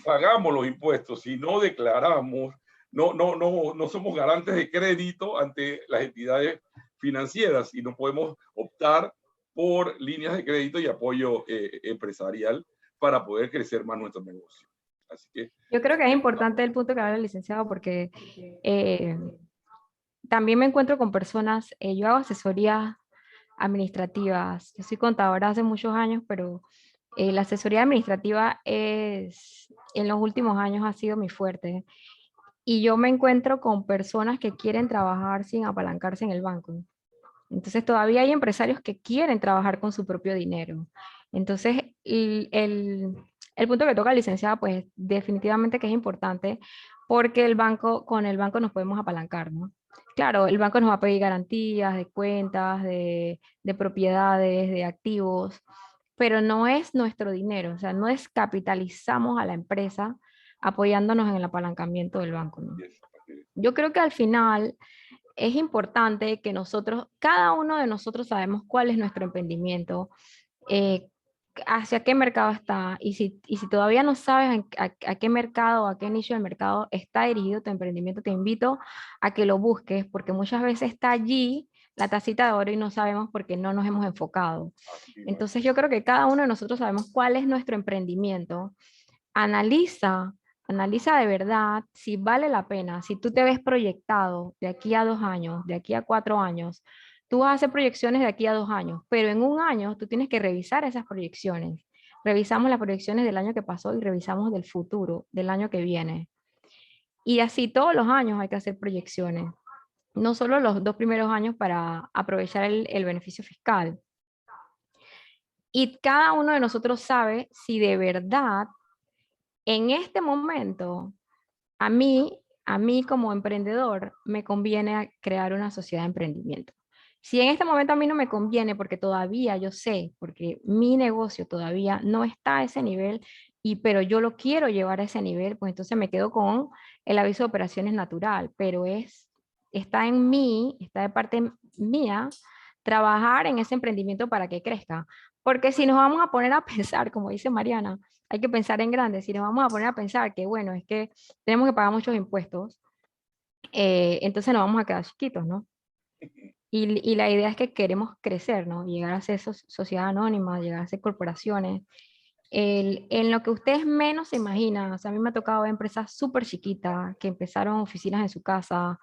pagamos los impuestos, si no declaramos, no somos garantes de crédito ante las entidades financieras y no podemos optar por líneas de crédito y apoyo empresarial para poder crecer más nuestro negocio. Así que yo creo que es importante el punto que habla el licenciado porque también me encuentro con personas, yo hago asesorías administrativas, yo soy contadora hace muchos años, pero la asesoría administrativa en los últimos años ha sido mi fuerte. Y yo me encuentro con personas que quieren trabajar sin apalancarse en el banco. Entonces todavía hay empresarios que quieren trabajar con su propio dinero. Entonces el punto que toca el licenciado, pues definitivamente que es importante porque con el banco nos podemos apalancar, ¿no? Claro, el banco nos va a pedir garantías de cuentas, de propiedades, de activos, pero no es nuestro dinero, o sea, no descapitalizamos a la empresa apoyándonos en el apalancamiento del banco, ¿no? Yo creo que al final es importante que cada uno de nosotros sabemos cuál es nuestro emprendimiento, hacia qué mercado está, y si todavía no sabes a qué mercado, a qué nicho del mercado está dirigido tu emprendimiento, te invito a que lo busques, porque muchas veces está allí la tacita de oro y no sabemos porque no nos hemos enfocado. Entonces yo creo que cada uno de nosotros sabemos cuál es nuestro emprendimiento. Analiza de verdad si vale la pena, si tú te ves proyectado de aquí a 2 años, de aquí a 4 años. Tú vas a hacer proyecciones de aquí a 2 años, pero en un año tú tienes que revisar esas proyecciones. Revisamos las proyecciones del año que pasó y revisamos del futuro, del año que viene. Y así todos los años hay que hacer proyecciones, no solo los 2 primeros años para aprovechar el beneficio fiscal. Y cada uno de nosotros sabe si de verdad en este momento a mí como emprendedor me conviene crear una sociedad de emprendimiento. Si en este momento a mí no me conviene porque todavía yo sé, porque mi negocio todavía no está a ese nivel, pero yo lo quiero llevar a ese nivel, pues entonces me quedo con el aviso de operaciones natural, pero está en mí, está de parte mía, trabajar en ese emprendimiento para que crezca. Porque si nos vamos a poner a pensar, como dice Mariana, hay que pensar en grande. Si nos vamos a poner a pensar que, bueno, es que tenemos que pagar muchos impuestos, entonces nos vamos a quedar chiquitos, ¿no? Y la idea es que queremos crecer, ¿no? Llegar a ser sociedad anónima, llegar a ser corporaciones. En lo que ustedes menos se imaginan, o sea, a mí me ha tocado ver empresas súper chiquitas que empezaron oficinas en su casa,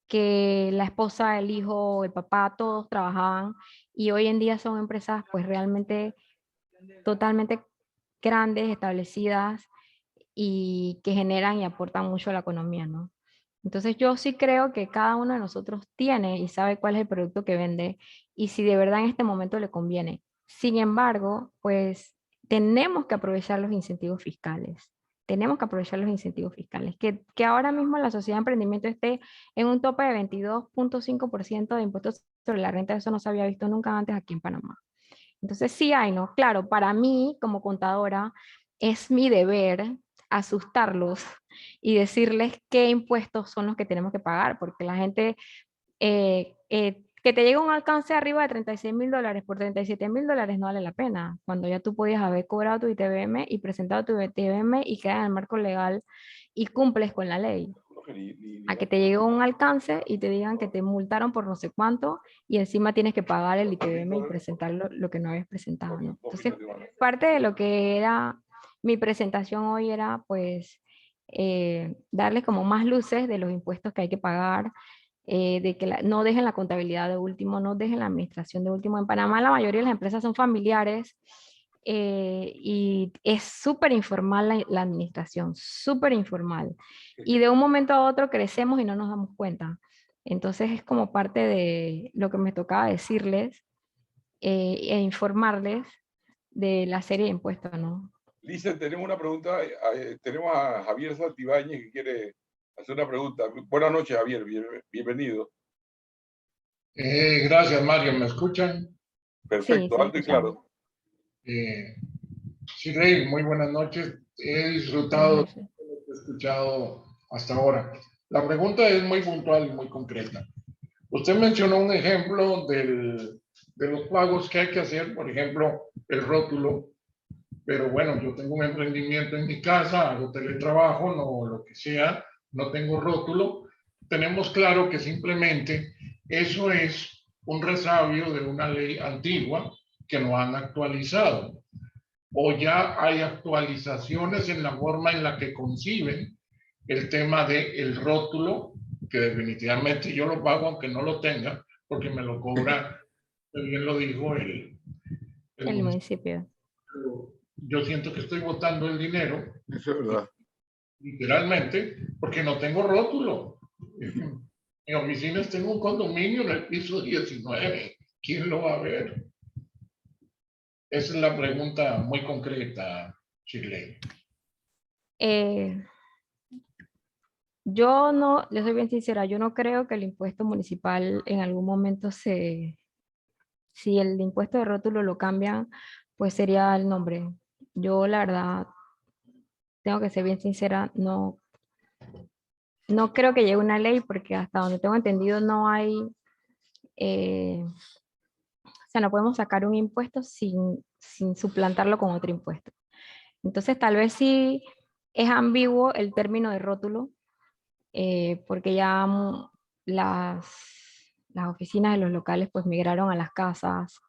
que la esposa, el hijo, el papá, todos trabajaban, y hoy en día son empresas pues realmente totalmente grandes, establecidas, y que generan y aportan mucho a la economía, ¿no? Entonces yo sí creo que cada uno de nosotros tiene y sabe cuál es el producto que vende y si de verdad en este momento le conviene. Sin embargo, pues tenemos que aprovechar los incentivos fiscales. Tenemos que aprovechar los incentivos fiscales. Que ahora mismo la sociedad de emprendimiento esté en un tope de 22.5% de impuestos sobre la renta, eso no se había visto nunca antes aquí en Panamá. Entonces sí hay, ¿no? Claro, para mí como contadora es mi deber asustarlos y decirles qué impuestos son los que tenemos que pagar, porque la gente, que te llegue un alcance arriba de $36,000 por $37,000 no vale la pena, cuando ya tú podías haber cobrado tu ITBM y presentado tu ITBM y queda en el marco legal y cumples con la ley. A que te llegue un alcance y te digan que te multaron por no sé cuánto y encima tienes que pagar el ITBM y presentar lo que no habías presentado, ¿no? Entonces, parte de lo que era mi presentación hoy era pues darles como más luces de los impuestos que hay que pagar, de que no dejen la contabilidad de último, no dejen la administración de último. En Panamá la mayoría de las empresas son familiares, y es súper informal la administración, súper informal. Y de un momento a otro crecemos y no nos damos cuenta. Entonces es como parte de lo que me tocaba decirles e informarles de la serie de impuestos, ¿no? Lisa, tenemos una pregunta. Tenemos a Javier Santibáñez que quiere hacer una pregunta. Buenas noches, Javier. Bienvenido. Gracias, Mario. ¿Me escuchan? Perfecto, Sí, alto y claro. Sí, Rey, muy buenas noches. He disfrutado lo que he escuchado hasta ahora. La pregunta es muy puntual y muy concreta. Usted mencionó un ejemplo de los pagos que hay que hacer, por ejemplo, el rótulo. Pero bueno, yo tengo un emprendimiento en mi casa, hago teletrabajo, no lo que sea, no tengo rótulo. Tenemos claro que simplemente eso es un resabio de una ley antigua que no han actualizado. O ya hay actualizaciones en la forma en la que conciben el tema del rótulo, que definitivamente yo lo pago aunque no lo tenga, porque me lo cobra, bien lo dijo el municipio. Yo siento que estoy botando el dinero. Eso es verdad. Literalmente, porque no tengo rótulo. En oficinas tengo un condominio en el piso 19. ¿Quién lo va a ver? Esa es la pregunta muy concreta, Shirley. Yo no, les soy bien sincera, yo no creo que el impuesto municipal en algún momento si el impuesto de rótulo lo cambian, pues sería el nombre. Yo la verdad, tengo que ser bien sincera, no creo que llegue una ley porque hasta donde tengo entendido no hay, o sea, no podemos sacar un impuesto sin sin suplantarlo con otro impuesto. Entonces, tal vez sí es ambiguo el término de rótulo, porque ya las oficinas de los locales pues migraron a las casas.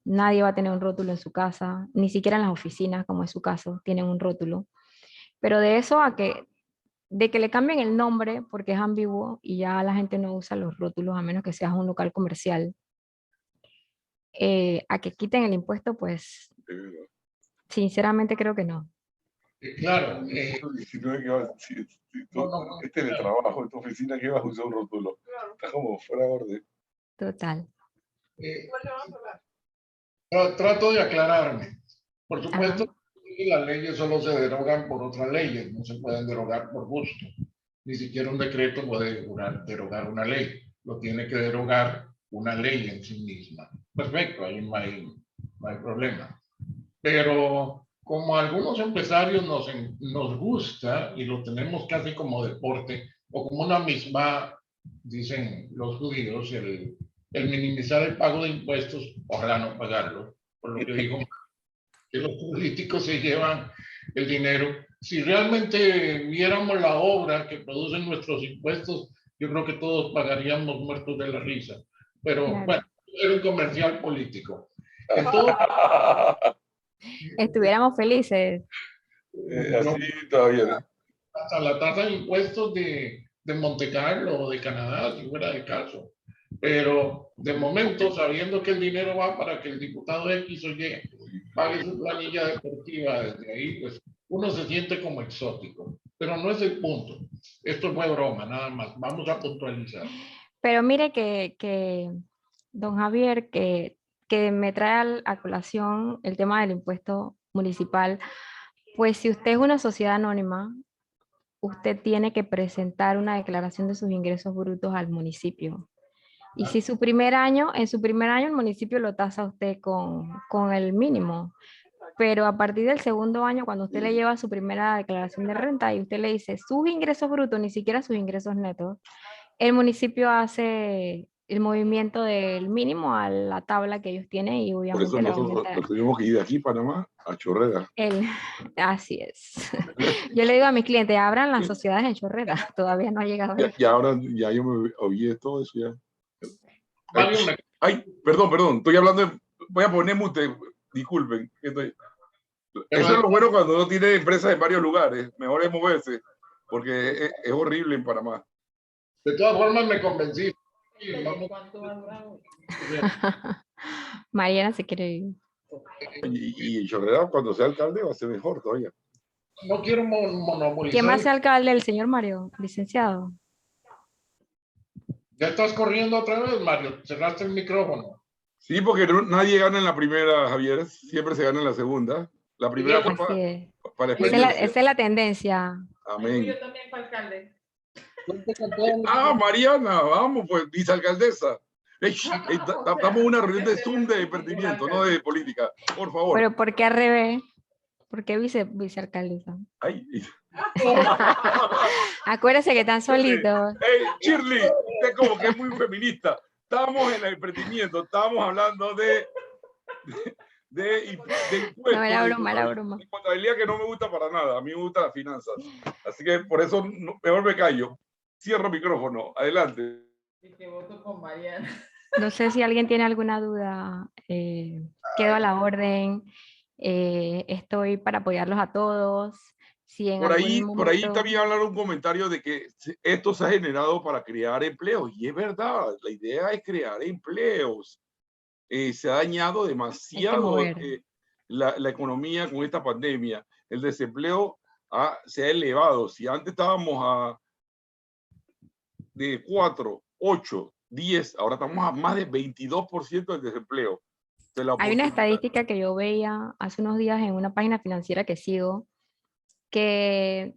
Nadie va a tener un rótulo en su casa, ni siquiera en las oficinas, como es su caso, tienen un rótulo. Pero de eso de que le cambien el nombre porque es ambiguo y ya la gente no usa los rótulos a menos que seas un local comercial, a que quiten el impuesto, pues sinceramente creo que no. Claro, 19 que va, no, este teletrabajo, esta oficina que vas a usar un rótulo. Está como fuera de orden. Total. Trato de aclararme. Por supuesto, Ajá. que las leyes solo se derogan por otras leyes, no se pueden derogar por gusto. Ni siquiera un decreto puede derogar una ley. Lo tiene que derogar una ley en sí misma. Perfecto, ahí no hay problema. Pero como a algunos empresarios nos gusta y lo tenemos casi como deporte o como una misma, dicen los judíos, el minimizar el pago de impuestos, ojalá no pagarlo, por lo que digo, que los políticos se llevan el dinero. Si realmente viéramos la obra que producen nuestros impuestos, yo creo que todos pagaríamos muertos de la risa. Pero Claro. bueno, era un comercial político. Entonces, Estuviéramos felices. Así todavía. hasta la tasa de impuestos de Monte Carlo o de Canadá, si fuera el caso. Pero de momento, sabiendo que el dinero va para que el diputado X o Y pague su planilla deportiva desde ahí, pues uno se siente como exótico. Pero no es el punto. Esto fue broma, nada más. Vamos a puntualizar. Pero mire que don Javier, que me trae a colación el tema del impuesto municipal, pues si usted es una sociedad anónima, usted tiene que presentar una declaración de sus ingresos brutos al municipio. Y si en su primer año el municipio lo tasa a usted con el mínimo, pero a partir del segundo año, cuando usted le lleva su primera declaración de renta y usted le dice sus ingresos brutos, ni siquiera sus ingresos netos, el municipio hace el movimiento del mínimo a la tabla que ellos tienen y Por eso obviamente le va a nosotros aumentar nos tuvimos que ir de aquí, Panamá, a Chorrera. así es. Yo le digo a mis clientes, abran las sociedades en Chorrera, todavía no ha llegado ahí. Y ahora ya yo me oí todo eso ya. Mario, Ay, perdón, estoy hablando, voy a poner mute, disculpen. Eso es lo bueno cuando uno tiene empresas en varios lugares, mejor es moverse, porque es horrible en Panamá. de todas formas me convencí. Mariana se quiere ir. Y en Chorrera, cuando sea alcalde, va a ser mejor todavía. No quiero monopolizar. ¿Quién más es alcalde? El señor Mario, licenciado. Ya estás corriendo otra vez, Mario. Cerraste el micrófono. Sí, porque nadie gana en la primera, Javier. Siempre se gana en la segunda. La primera fue para experiencia. Esa es la tendencia. Amén. Yo también para alcalde. Mariana, vamos, pues, vicealcaldesa. Damos una reunión de Zoom de emprendimiento, no de política. Por favor. Pero ¿por qué al revés? ¿Por qué vicealcaldesa? Ay. Acuérdese que están solitos. Shirley, usted como que es muy feminista. Estamos en el emprendimiento, estamos hablando de impuestos. No, la broma. De contabilidad que no me gusta para nada. A mí me gustan las finanzas. Así que por eso mejor me callo. Cierro micrófono. Adelante. Y que voto con Mariana. No sé si alguien tiene alguna duda. Quedo a la orden. Estoy para apoyarlos a todos. Si en por ahí momento... también hablaron un comentario de que esto se ha generado para crear empleos. Y es verdad, la idea es crear empleos. Se ha dañado demasiado la economía con esta pandemia. El desempleo se ha elevado. Si antes estábamos de 4, 8, 10, ahora estamos a más de 22% del desempleo. Hay una estadística que yo veía hace unos días en una página financiera que sigo, que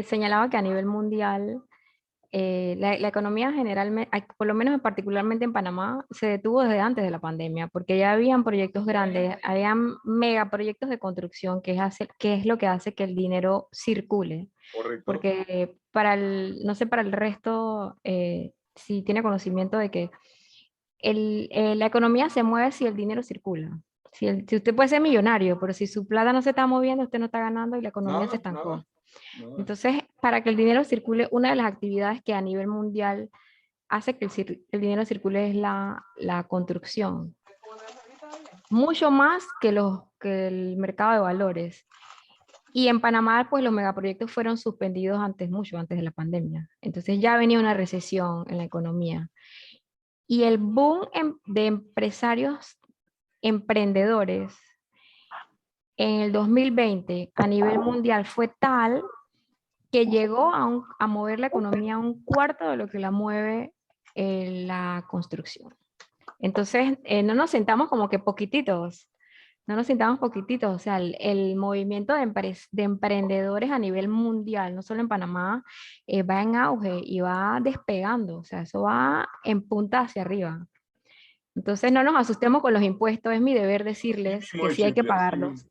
señalaba que a nivel mundial la economía generalmente, por lo menos particularmente en Panamá, se detuvo desde antes de la pandemia, porque ya habían proyectos grandes, habían megaproyectos de construcción, que es lo que hace que el dinero circule. Correcto. Porque no sé para el resto, si tiene conocimiento de que la economía se mueve si el dinero circula. Si usted puede ser millonario, pero si su plata no se está moviendo, usted no está ganando y la economía se estancó. Nada. Entonces, para que el dinero circule, una de las actividades que a nivel mundial hace que el dinero circule es la construcción. Mucho más que el mercado de valores. Y en Panamá, pues los megaproyectos fueron suspendidos mucho antes de la pandemia. Entonces ya venía una recesión en la economía. Y el boom de empresarios emprendedores en el 2020 a nivel mundial fue tal que llegó a mover la economía a un cuarto de lo que la mueve la construcción. Entonces, no nos sentamos como que poquititos, o sea, el movimiento de emprendedores a nivel mundial, no solo en Panamá, va en auge y va despegando, o sea, eso va en punta hacia arriba. Entonces, no nos asustemos con los impuestos, es mi deber decirles que sí hay que pagarlos.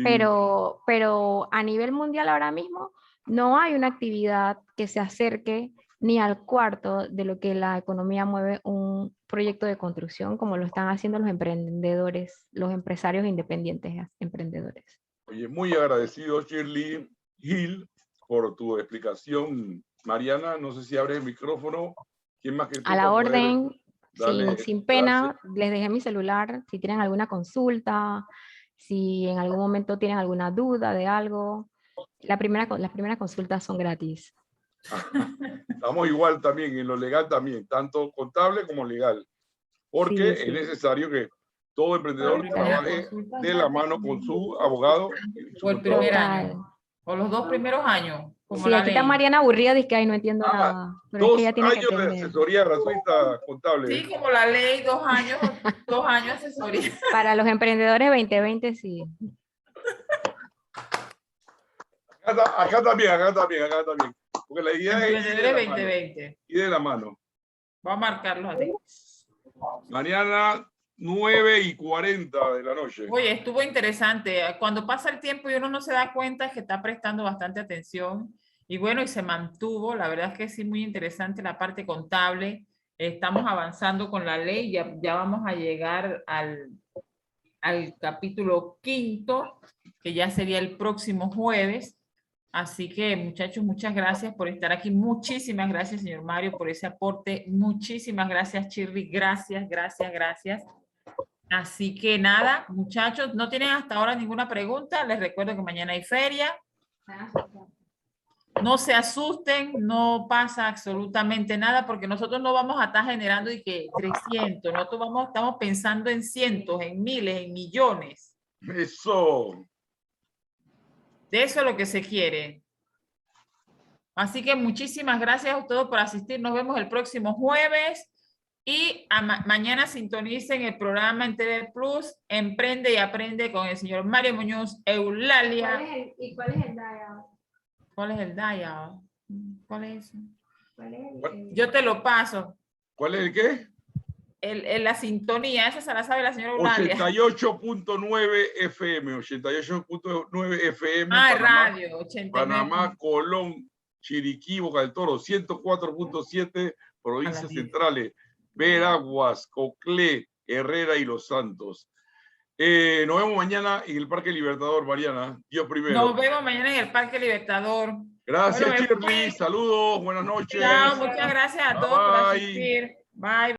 Pero a nivel mundial ahora mismo no hay una actividad que se acerque ni al cuarto de lo que la economía mueve un proyecto de construcción como lo están haciendo los emprendedores, los empresarios independientes emprendedores. Oye, muy agradecido, Shirley Hill, por tu explicación. Mariana, no sé si abres el micrófono. ¿Quién más que tú A la para poder orden, darle sin pena, gracias? les dejé mi celular, si tienen alguna consulta, si en algún momento tienen alguna duda de algo. Las primeras consultas son gratis. Estamos igual también, en lo legal también, tanto contable como legal. Porque es necesario que todo emprendedor trabaje de la mano con su abogado. O el primer año. O los 2 primeros años. Como Sí, la aquí está ley. Mariana aburrida, dice que ahí no entiendo nada. Pero es 2 que ella tiene que años de entender. asesoría gratuita contable. Sí, como la ley, 2 años, 2 años de asesoría. Para los emprendedores 2020, sí. Acá también. Porque la idea es ir de la mano. 2020. Ir de la mano. Voy a marcarlos así. Mañana 9:40 de la noche. Oye, estuvo interesante. Cuando pasa el tiempo y uno no se da cuenta es que está prestando bastante atención. Y bueno, y se mantuvo. La verdad es que sí, muy interesante la parte contable. Estamos avanzando con la ley. Ya vamos a llegar al capítulo 5, que ya sería el próximo jueves. Así que, muchachos, muchas gracias por estar aquí. Muchísimas gracias, señor Mario, por ese aporte. Muchísimas gracias, Shirley. Gracias. Así que nada, muchachos, no tienen hasta ahora ninguna pregunta. Les recuerdo que mañana hay feria. No se asusten, no pasa absolutamente nada porque nosotros no vamos a estar generando y que 300, nosotros estamos pensando en cientos, en miles, en millones. Eso. De eso es lo que se quiere. Así que muchísimas gracias a todos por asistir. Nos vemos el próximo jueves. Y mañana sintonicen el programa en TV Plus, Emprende y Aprende con el señor Mario Muñoz, Eulalia. ¿Cuál es el dial? ¿Cuál es el dial? ¿Cuál es eso? ¿Cuál? Yo te lo paso. ¿Cuál es el qué? La sintonía, esa se la sabe la señora Eulalia. 88.9 FM, 88.9 FM. Ah, Panamá, radio, 89. Panamá, Colón, Chiriquí, Boca del Toro, 104.7, provincias centrales, Veraguas, Coclé, Herrera y Los Santos. Nos vemos mañana en el Parque Libertador, Mariana. Dios primero. Nos vemos mañana en el Parque Libertador. Gracias, Bueno, Shirley. Saludos, buenas noches. Chao, muchas gracias a todos por asistir. Bye.